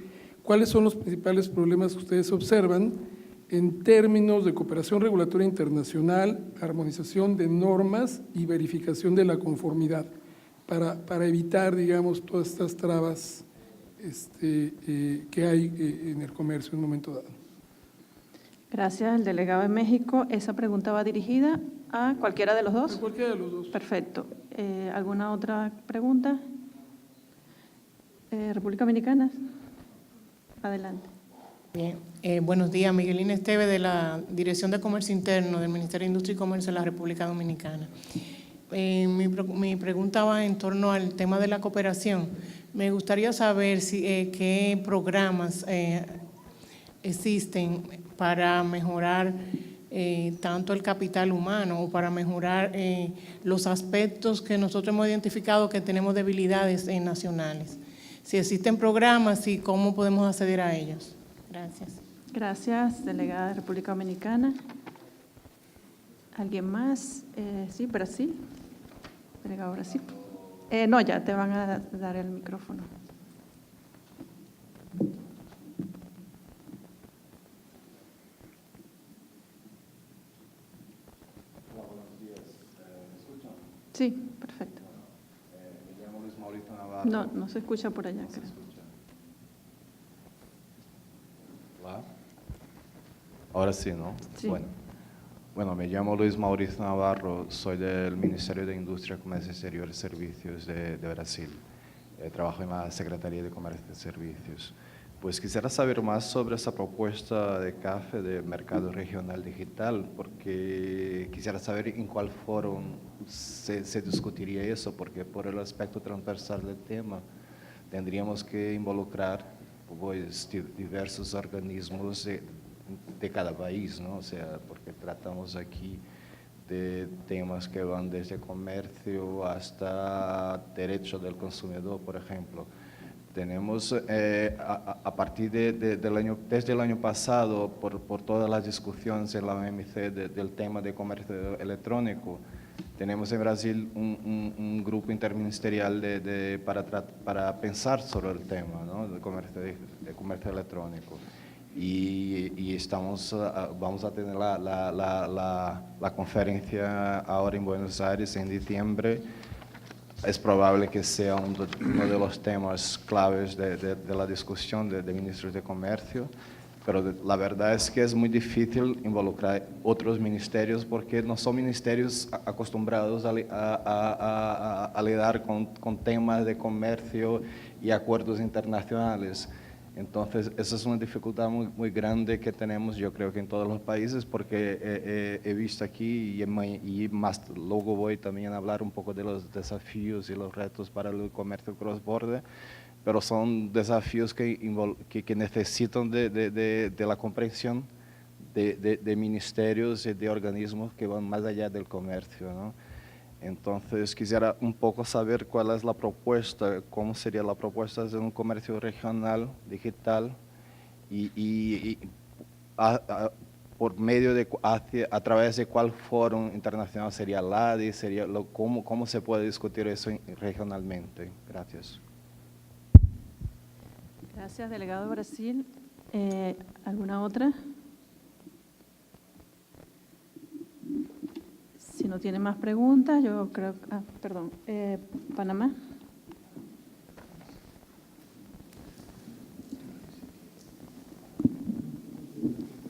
¿cuáles son los principales problemas que ustedes observan en términos de cooperación regulatoria internacional, armonización de normas y verificación de la conformidad, para evitar, digamos, todas estas trabas que hay en el comercio en un momento dado? Gracias, el delegado de México. Esa pregunta va dirigida a cualquiera de los dos. A cualquiera de los dos. Perfecto. ¿Alguna otra pregunta? República Dominicana. Adelante. Bien, buenos días, Miguelina Esteve de la Dirección de Comercio Interno del Ministerio de Industria y Comercio de la República Dominicana. Mi pregunta va en torno al tema de la cooperación. Me gustaría saber qué programas existen para mejorar tanto el capital humano o para mejorar los aspectos que nosotros hemos identificado que tenemos debilidades nacionales. Si existen programas y cómo podemos acceder a ellos. Gracias. Gracias, delegada de República Dominicana. ¿Alguien más? Sí, Brasil. Delegado Brasil. No, ya te van a dar el micrófono. Hola, buenos días. ¿Me escuchan? Sí, perfecto. Me llamo Luis Mauricio Navarro. No, no se escucha por allá, ¿No se creo. escucha? Hola. Ahora sí, ¿no? Sí. Bueno, me llamo Luis Mauricio Navarro, soy del Ministerio de Industria, Comercio Exterior y Servicios de Brasil. Trabajo en la Secretaría de Comercio y Servicios. Pues quisiera saber más sobre esa propuesta de CAFE de Mercado Regional Digital, porque quisiera saber en cuál foro se discutiría eso, porque por el aspecto transversal del tema tendríamos que involucrar pues, diversos organismos de cada país, ¿no? O sea, porque tratamos aquí de temas que van desde comercio hasta derecho del consumidor, por ejemplo. Tenemos, a partir desde el año pasado, por todas las discusiones en la OMC del tema de comercio electrónico, tenemos en Brasil un grupo interministerial para pensar sobre el tema, ¿no? de comercio electrónico. Y vamos a tener la conferencia ahora en Buenos Aires en diciembre. Es probable que sea uno de los temas claves de la discusión de ministros de comercio, pero la verdad es que es muy difícil involucrar otros ministerios porque no son ministerios acostumbrados a lidar con temas de comercio y acuerdos internacionales. Entonces, esa es una dificultad muy grande que tenemos, yo creo que en todos los países, porque he visto aquí y más luego voy también a hablar un poco de los desafíos y los retos para el comercio cross-border, pero son desafíos que necesitan de la comprensión de ministerios y de organismos que van más allá del comercio, ¿no? Entonces, quisiera un poco saber cuál es la propuesta, cómo sería la propuesta de un comercio regional, digital, y por medio de, a través de cuál foro internacional sería el ADI, cómo se puede discutir eso regionalmente. Gracias. Gracias, delegado de Brasil. ¿Alguna otra? Si no tiene más preguntas, yo creo... perdón. Panamá.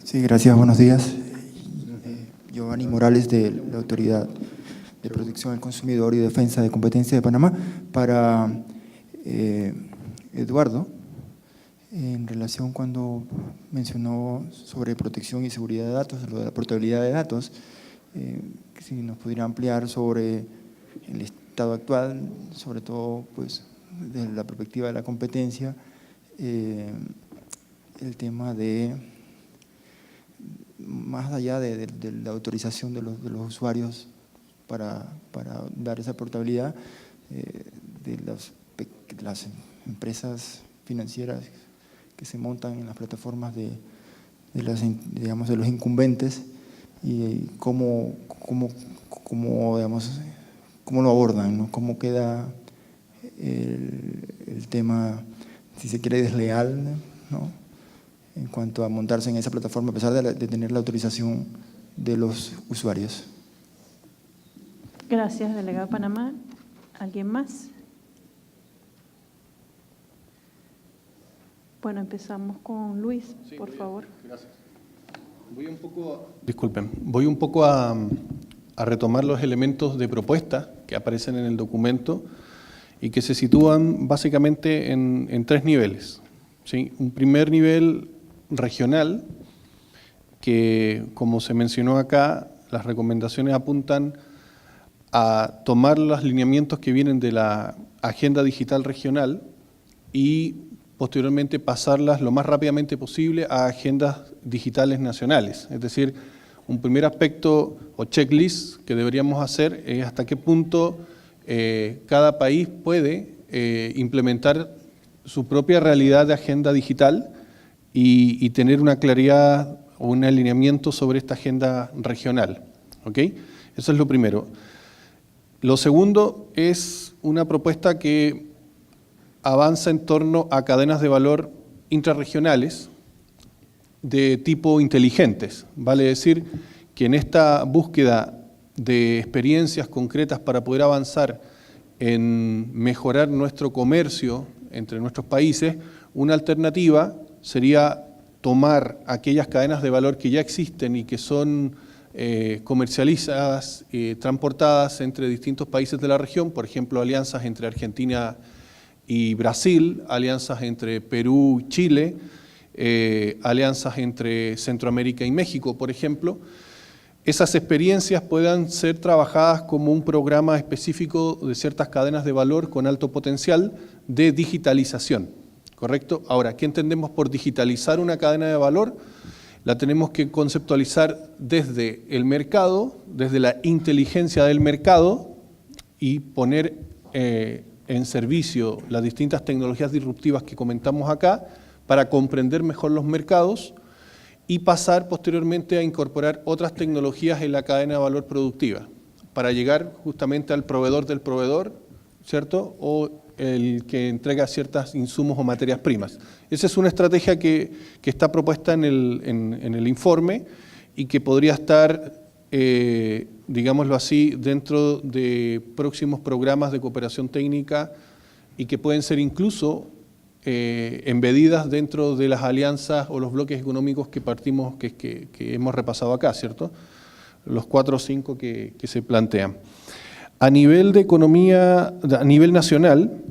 Sí, gracias, buenos días. Giovanni Morales, de la Autoridad de Protección al Consumidor y Defensa de Competencia de Panamá. Para Eduardo, en relación cuando mencionó sobre protección y seguridad de datos, lo de la portabilidad de datos, si nos pudiera ampliar sobre el estado actual, sobre todo pues, desde la perspectiva de la competencia, el tema de, más allá de la autorización de los usuarios para dar esa portabilidad, de las empresas financieras que se montan en las plataformas de los incumbentes, y cómo lo abordan, ¿no? Cómo queda el tema, si se quiere, desleal, ¿no? En cuanto a montarse en esa plataforma a pesar de tener la autorización de los usuarios. Gracias, delegado de Panamá. ¿Alguien más? Bueno, empezamos con Luis, por favor. Gracias. Voy un poco a retomar los elementos de propuesta que aparecen en el documento y que se sitúan básicamente en tres niveles, ¿sí? Un primer nivel regional, que como se mencionó acá, las recomendaciones apuntan a tomar los lineamientos que vienen de la Agenda Digital Regional y posteriormente pasarlas lo más rápidamente posible a agendas digitales nacionales. Es decir, un primer aspecto o checklist que deberíamos hacer es hasta qué punto cada país puede implementar su propia realidad de agenda digital y tener una claridad o un alineamiento sobre esta agenda regional. ¿Ok? Eso es lo primero. Lo segundo es una propuesta que avanza en torno a cadenas de valor intrarregionales de tipo inteligentes. Vale decir que en esta búsqueda de experiencias concretas para poder avanzar en mejorar nuestro comercio entre nuestros países, una alternativa sería tomar aquellas cadenas de valor que ya existen y que son comercializadas y transportadas entre distintos países de la región, por ejemplo, alianzas entre Argentina y Brasil, alianzas entre Perú y Chile, alianzas entre Centroamérica y México, por ejemplo. Esas experiencias puedan ser trabajadas como un programa específico de ciertas cadenas de valor con alto potencial de digitalización, ¿correcto? Ahora, ¿qué entendemos por digitalizar una cadena de valor? La tenemos que conceptualizar desde el mercado, desde la inteligencia del mercado y poner en servicio las distintas tecnologías disruptivas que comentamos acá para comprender mejor los mercados y pasar posteriormente a incorporar otras tecnologías en la cadena de valor productiva para llegar justamente al proveedor del proveedor, ¿cierto? O el que entrega ciertos insumos o materias primas. Esa es una estrategia que está propuesta en el informe y que podría estar, digámoslo así, dentro de próximos programas de cooperación técnica y que pueden ser incluso embedidas dentro de las alianzas o los bloques económicos que partimos, que hemos repasado acá, ¿cierto? Los 4 o 5 que se plantean. A nivel de economía, a nivel nacional,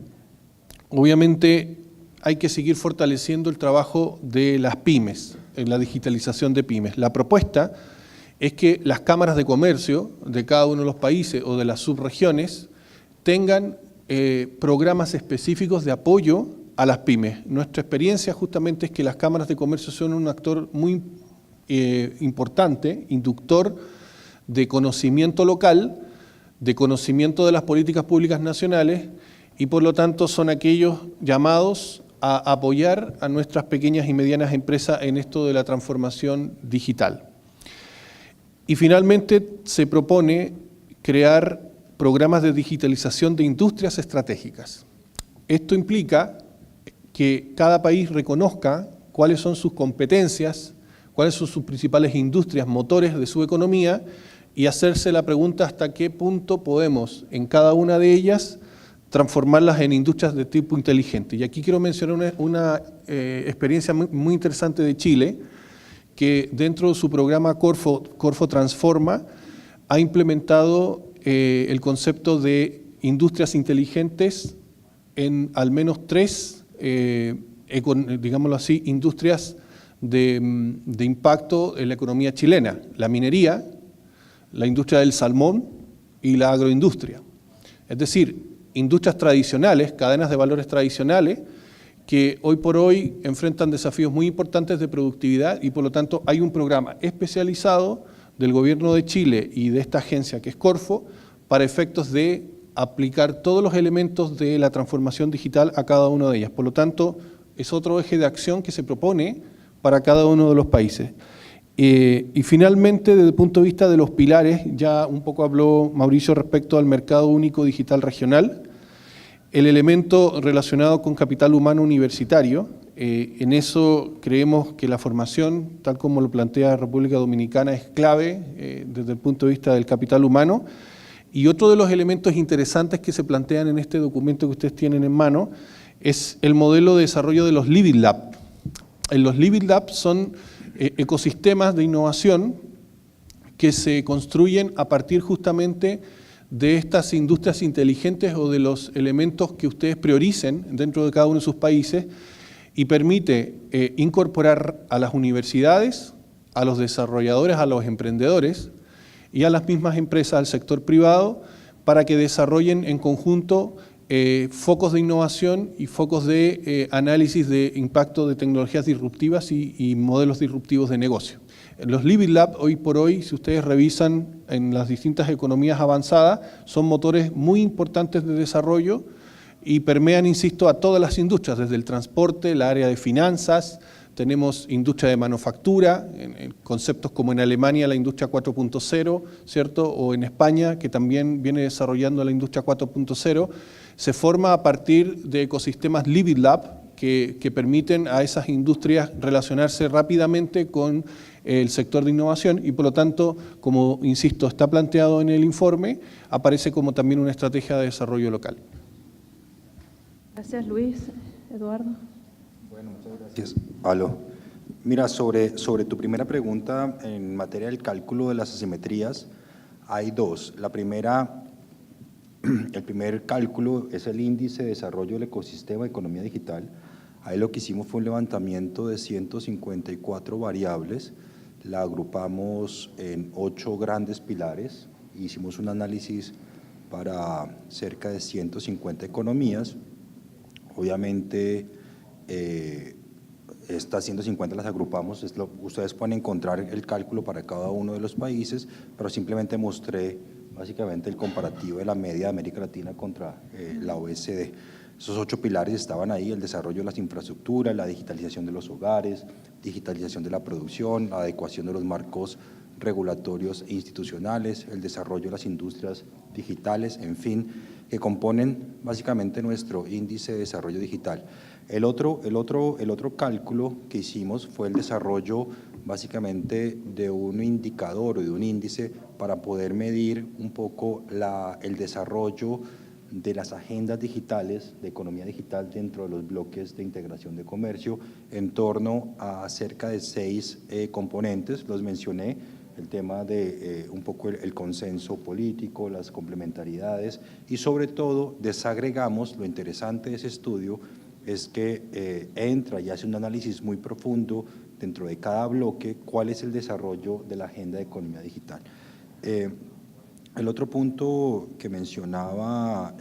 obviamente hay que seguir fortaleciendo el trabajo de las pymes, en la digitalización de pymes. La propuesta es que las cámaras de comercio de cada uno de los países o de las subregiones tengan programas específicos de apoyo a las pymes. Nuestra experiencia justamente es que las cámaras de comercio son un actor muy importante, inductor de conocimiento local, de conocimiento de las políticas públicas nacionales, y por lo tanto son aquellos llamados a apoyar a nuestras pequeñas y medianas empresas en esto de la transformación digital. Y finalmente se propone crear programas de digitalización de industrias estratégicas. Esto implica que cada país reconozca cuáles son sus competencias, cuáles son sus principales industrias, motores de su economía, y hacerse la pregunta hasta qué punto podemos en cada una de ellas transformarlas en industrias de tipo inteligente. Y aquí quiero mencionar una experiencia muy interesante de Chile, que dentro de su programa Corfo Transforma ha implementado el concepto de industrias inteligentes en al menos 3, digámoslo así, industrias de impacto en la economía chilena: la minería, la industria del salmón y la agroindustria. Es decir, industrias tradicionales, cadenas de valores tradicionales, que hoy por hoy enfrentan desafíos muy importantes de productividad, y por lo tanto hay un programa especializado del Gobierno de Chile y de esta agencia que es Corfo para efectos de aplicar todos los elementos de la transformación digital a cada una de ellas. Por lo tanto, es otro eje de acción que se propone para cada uno de los países. Y finalmente, desde el punto de vista de los pilares, ya un poco habló Mauricio respecto al mercado único digital regional, el elemento relacionado con capital humano universitario. En eso creemos que la formación, tal como lo plantea República Dominicana, es clave desde el punto de vista del capital humano. Y otro de los elementos interesantes que se plantean en este documento que ustedes tienen en mano es el modelo de desarrollo de los Living Lab. Los Living Lab son ecosistemas de innovación que se construyen a partir justamente de estas industrias inteligentes o de los elementos que ustedes prioricen dentro de cada uno de sus países, y permite incorporar a las universidades, a los desarrolladores, a los emprendedores y a las mismas empresas, al sector privado, para que desarrollen en conjunto focos de innovación y focos de análisis de impacto de tecnologías disruptivas y modelos disruptivos de negocio. Los Living Lab, hoy por hoy, si ustedes revisan en las distintas economías avanzadas, son motores muy importantes de desarrollo y permean, insisto, a todas las industrias, desde el transporte, la área de finanzas, tenemos industria de manufactura, en conceptos como en Alemania la industria 4.0, ¿cierto? O en España, que también viene desarrollando la industria 4.0, se forma a partir de ecosistemas Living Lab que permiten a esas industrias relacionarse rápidamente con el sector de innovación, y por lo tanto, como insisto, está planteado en el informe, aparece como también una estrategia de desarrollo local. Gracias, Luis. Eduardo. Bueno, muchas gracias. Aló. Mira, sobre tu primera pregunta en materia del cálculo de las asimetrías, hay dos. La primera, el primer cálculo es el índice de desarrollo del ecosistema de economía digital. Ahí lo que hicimos fue un levantamiento de 154 variables, la agrupamos en 8 grandes pilares, hicimos un análisis para cerca de 150 economías. Obviamente, estas 150 las agrupamos, ustedes pueden encontrar el cálculo para cada uno de los países, pero simplemente mostré básicamente el comparativo de la media de América Latina contra la OECD. Esos 8 pilares estaban ahí: el desarrollo de las infraestructuras, la digitalización de los hogares, digitalización de la producción, la adecuación de los marcos regulatorios e institucionales, el desarrollo de las industrias digitales, en fin, que componen básicamente nuestro índice de desarrollo digital. El otro cálculo que hicimos fue el desarrollo básicamente de un indicador o de un índice para poder medir un poco el desarrollo de las agendas digitales, de economía digital dentro de los bloques de integración de comercio, en torno a cerca de 6 componentes. Los mencioné: el tema de un poco el consenso político, las complementariedades, y sobre todo desagregamos. Lo interesante de ese estudio es que entra y hace un análisis muy profundo dentro de cada bloque cuál es el desarrollo de la agenda de economía digital. El otro punto que mencionaba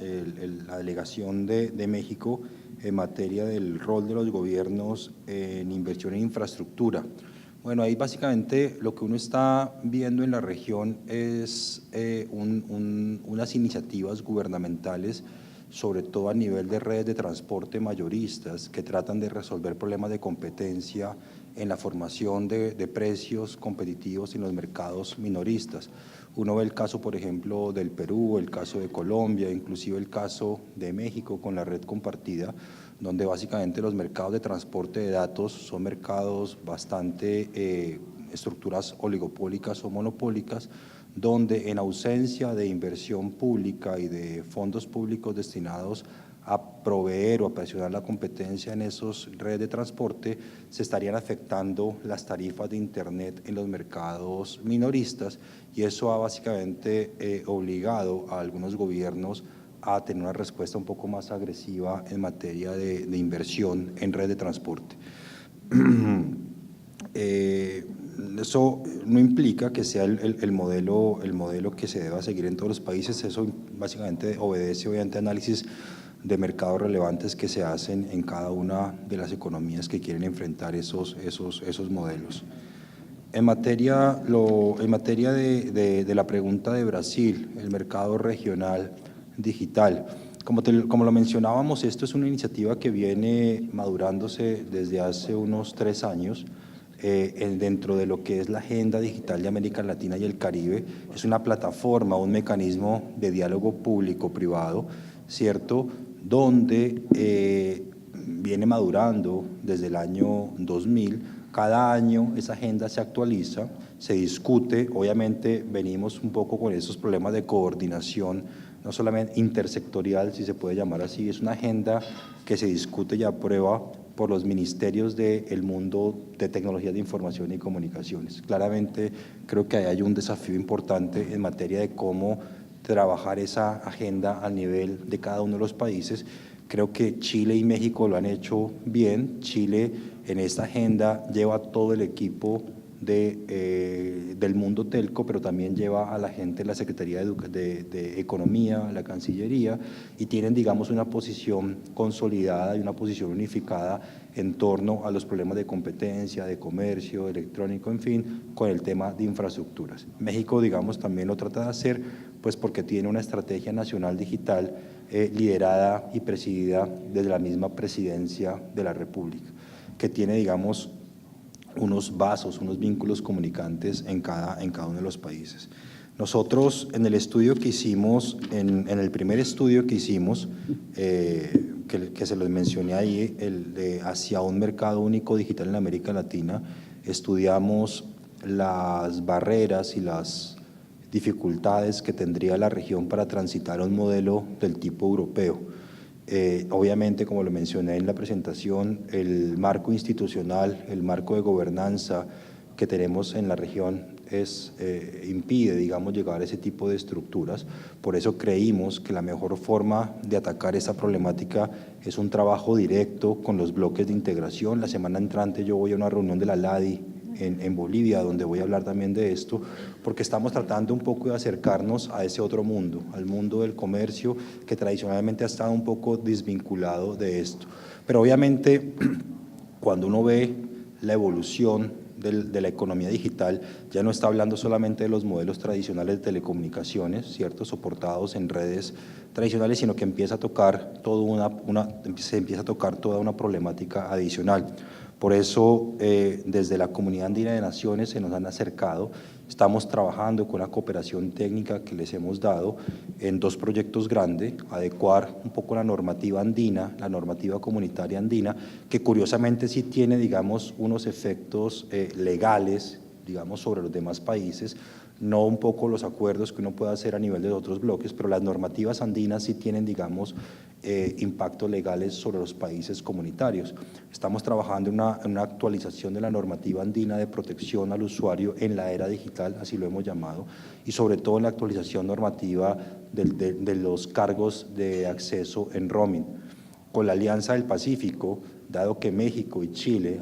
la delegación de México en materia del rol de los gobiernos en inversión en infraestructura. Bueno, ahí básicamente lo que uno está viendo en la región es unas iniciativas gubernamentales, sobre todo a nivel de redes de transporte mayoristas, que tratan de resolver problemas de competencia en la formación de precios competitivos en los mercados minoristas. Uno ve el caso, por ejemplo, del Perú, el caso de Colombia, inclusive el caso de México con la red compartida, donde básicamente los mercados de transporte de datos son mercados bastante estructuras oligopólicas o monopólicas, donde en ausencia de inversión pública y de fondos públicos destinados a proveer o a presionar la competencia en esos redes de transporte, se estarían afectando las tarifas de Internet en los mercados minoristas, y eso ha básicamente obligado a algunos gobiernos a tener una respuesta un poco más agresiva en materia de inversión en red de transporte. Eso no implica que sea el modelo que se deba seguir en todos los países. Eso básicamente obedece obviamente a análisis de mercados relevantes que se hacen en cada una de las economías que quieren enfrentar esos modelos. En materia de la pregunta de Brasil, el mercado regional digital, como lo mencionábamos, esto es una iniciativa que viene madurándose desde hace unos 3 años, dentro de lo que es la agenda digital de América Latina y el Caribe. Es una plataforma, un mecanismo de diálogo público-privado, ¿cierto?, donde viene madurando desde el año 2000. Cada año esa agenda se actualiza, se discute. Obviamente venimos un poco con esos problemas de coordinación, no solamente intersectorial, si se puede llamar así. Es una agenda que se discute y aprueba por los ministerios del mundo de tecnologías de información y comunicaciones. Claramente creo que hay un desafío importante en materia de cómo trabajar esa agenda a nivel de cada uno de los países. Creo que Chile y México lo han hecho bien. Chile en esta agenda lleva todo el equipo del mundo telco, pero también lleva a la gente de la Secretaría de Economía, la Cancillería, y tienen, digamos, una posición consolidada y una posición unificada en torno a los problemas de competencia, de comercio, electrónico, en fin, con el tema de infraestructuras. México, digamos, también lo trata de hacer, pues porque tiene una estrategia nacional digital liderada y presidida desde la misma presidencia de la República, que tiene, digamos, unos vasos, unos vínculos comunicantes en cada uno de los países. Nosotros en el estudio que hicimos, en el primer estudio que hicimos, que se los mencioné ahí, el de hacia un mercado único digital en América Latina, estudiamos las barreras y las dificultades que tendría la región para transitar a un modelo del tipo europeo. Obviamente, como lo mencioné en la presentación, el marco institucional, el marco de gobernanza que tenemos en la región impide, digamos, llegar a ese tipo de estructuras. Por eso creímos que la mejor forma de atacar esa problemática es un trabajo directo con los bloques de integración. La semana entrante yo voy a una reunión de la LADI en Bolivia, donde voy a hablar también de esto, porque estamos tratando un poco de acercarnos a ese otro mundo, al mundo del comercio, que tradicionalmente ha estado un poco desvinculado de esto. Pero obviamente, cuando uno ve la evolución de la economía digital, ya no está hablando solamente de los modelos tradicionales de telecomunicaciones, ¿cierto?, soportados en redes tradicionales, sino que empieza a tocar se empieza a tocar toda una problemática adicional. Por eso, desde la Comunidad Andina de Naciones se nos han acercado. Estamos trabajando con una cooperación técnica que les hemos dado en 2 proyectos grandes: adecuar un poco la normativa andina, la normativa comunitaria andina, que curiosamente sí tiene, digamos, unos efectos legales, digamos, sobre los demás países, no un poco los acuerdos que uno puede hacer a nivel de otros bloques, pero las normativas andinas sí tienen, digamos, impactos legales sobre los países comunitarios. Estamos trabajando en una actualización de la normativa andina de protección al usuario en la era digital, así lo hemos llamado, y sobre todo en la actualización normativa de los cargos de acceso en roaming. Con la Alianza del Pacífico, dado que México y Chile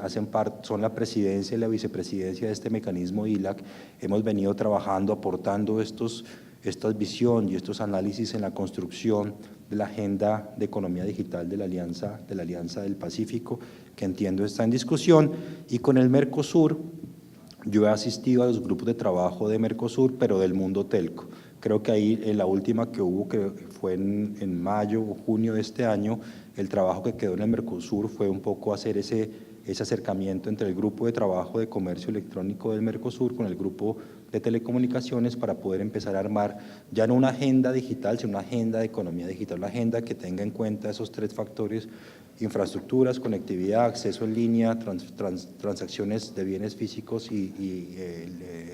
son la presidencia y la vicepresidencia de este mecanismo ILAC, hemos venido trabajando, aportando esta visión y estos análisis en la construcción de la agenda de economía digital de la Alianza del Pacífico, que entiendo está en discusión, y con el Mercosur yo he asistido a los grupos de trabajo de Mercosur, pero del mundo telco. Creo que ahí en la última que hubo, que fue en mayo o junio de este año, el trabajo que quedó en el Mercosur fue un poco hacer ese acercamiento entre el grupo de trabajo de comercio electrónico del Mercosur con el grupo de telecomunicaciones para poder empezar a armar ya no una agenda digital, sino una agenda de economía digital, una agenda que tenga en cuenta esos 3 factores: infraestructuras, conectividad, acceso en línea, transacciones de bienes físicos y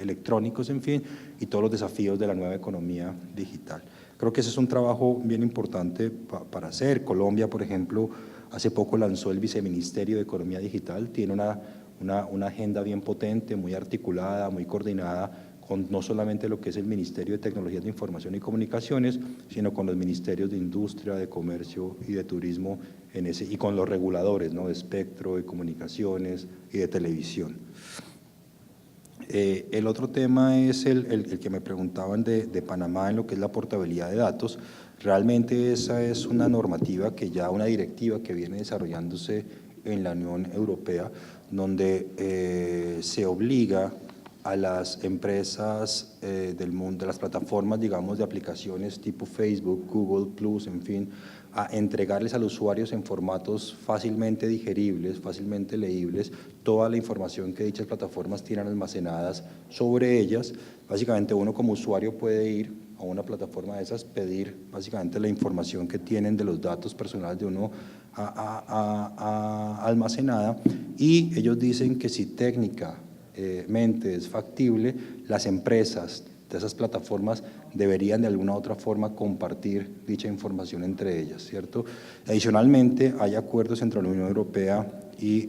electrónicos, en fin, y todos los desafíos de la nueva economía digital. Creo que ese es un trabajo bien importante para hacer. Colombia, por ejemplo, hace poco lanzó el Viceministerio de Economía Digital, tiene una agenda bien potente, muy articulada, muy coordinada, con no solamente lo que es el Ministerio de Tecnologías de Información y Comunicaciones, sino con los ministerios de Industria, de Comercio y de Turismo, y con los reguladores, ¿no?, de espectro, de comunicaciones y de televisión. El otro tema es el que me preguntaban de Panamá en lo que es la portabilidad de datos. Realmente esa es una normativa una directiva que viene desarrollándose en la Unión Europea, donde se obliga a las empresas del mundo, de las plataformas, digamos, de aplicaciones tipo Facebook, Google Plus, en fin, a entregarles a los usuarios en formatos fácilmente digeribles, fácilmente leíbles, toda la información que dichas plataformas tienen almacenadas sobre ellas. Básicamente uno como usuario puede ir a una plataforma de esas, pedir básicamente la información que tienen de los datos personales de uno almacenada, y ellos dicen que si técnicamente es factible, las empresas de esas plataformas deberían de alguna u otra forma compartir dicha información entre ellas, ¿cierto? Adicionalmente, hay acuerdos entre la Unión Europea y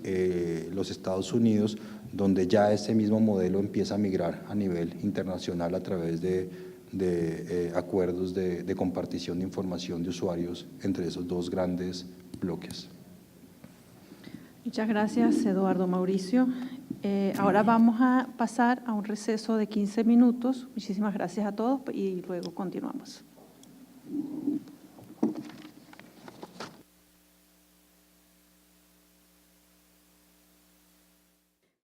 los Estados Unidos, donde ya ese mismo modelo empieza a migrar a nivel internacional a través de acuerdos de compartición de información de usuarios entre esos 2 grandes bloques. Muchas gracias, Eduardo Mauricio. Ahora vamos a pasar a un receso de 15 minutos. Muchísimas gracias a todos y luego continuamos.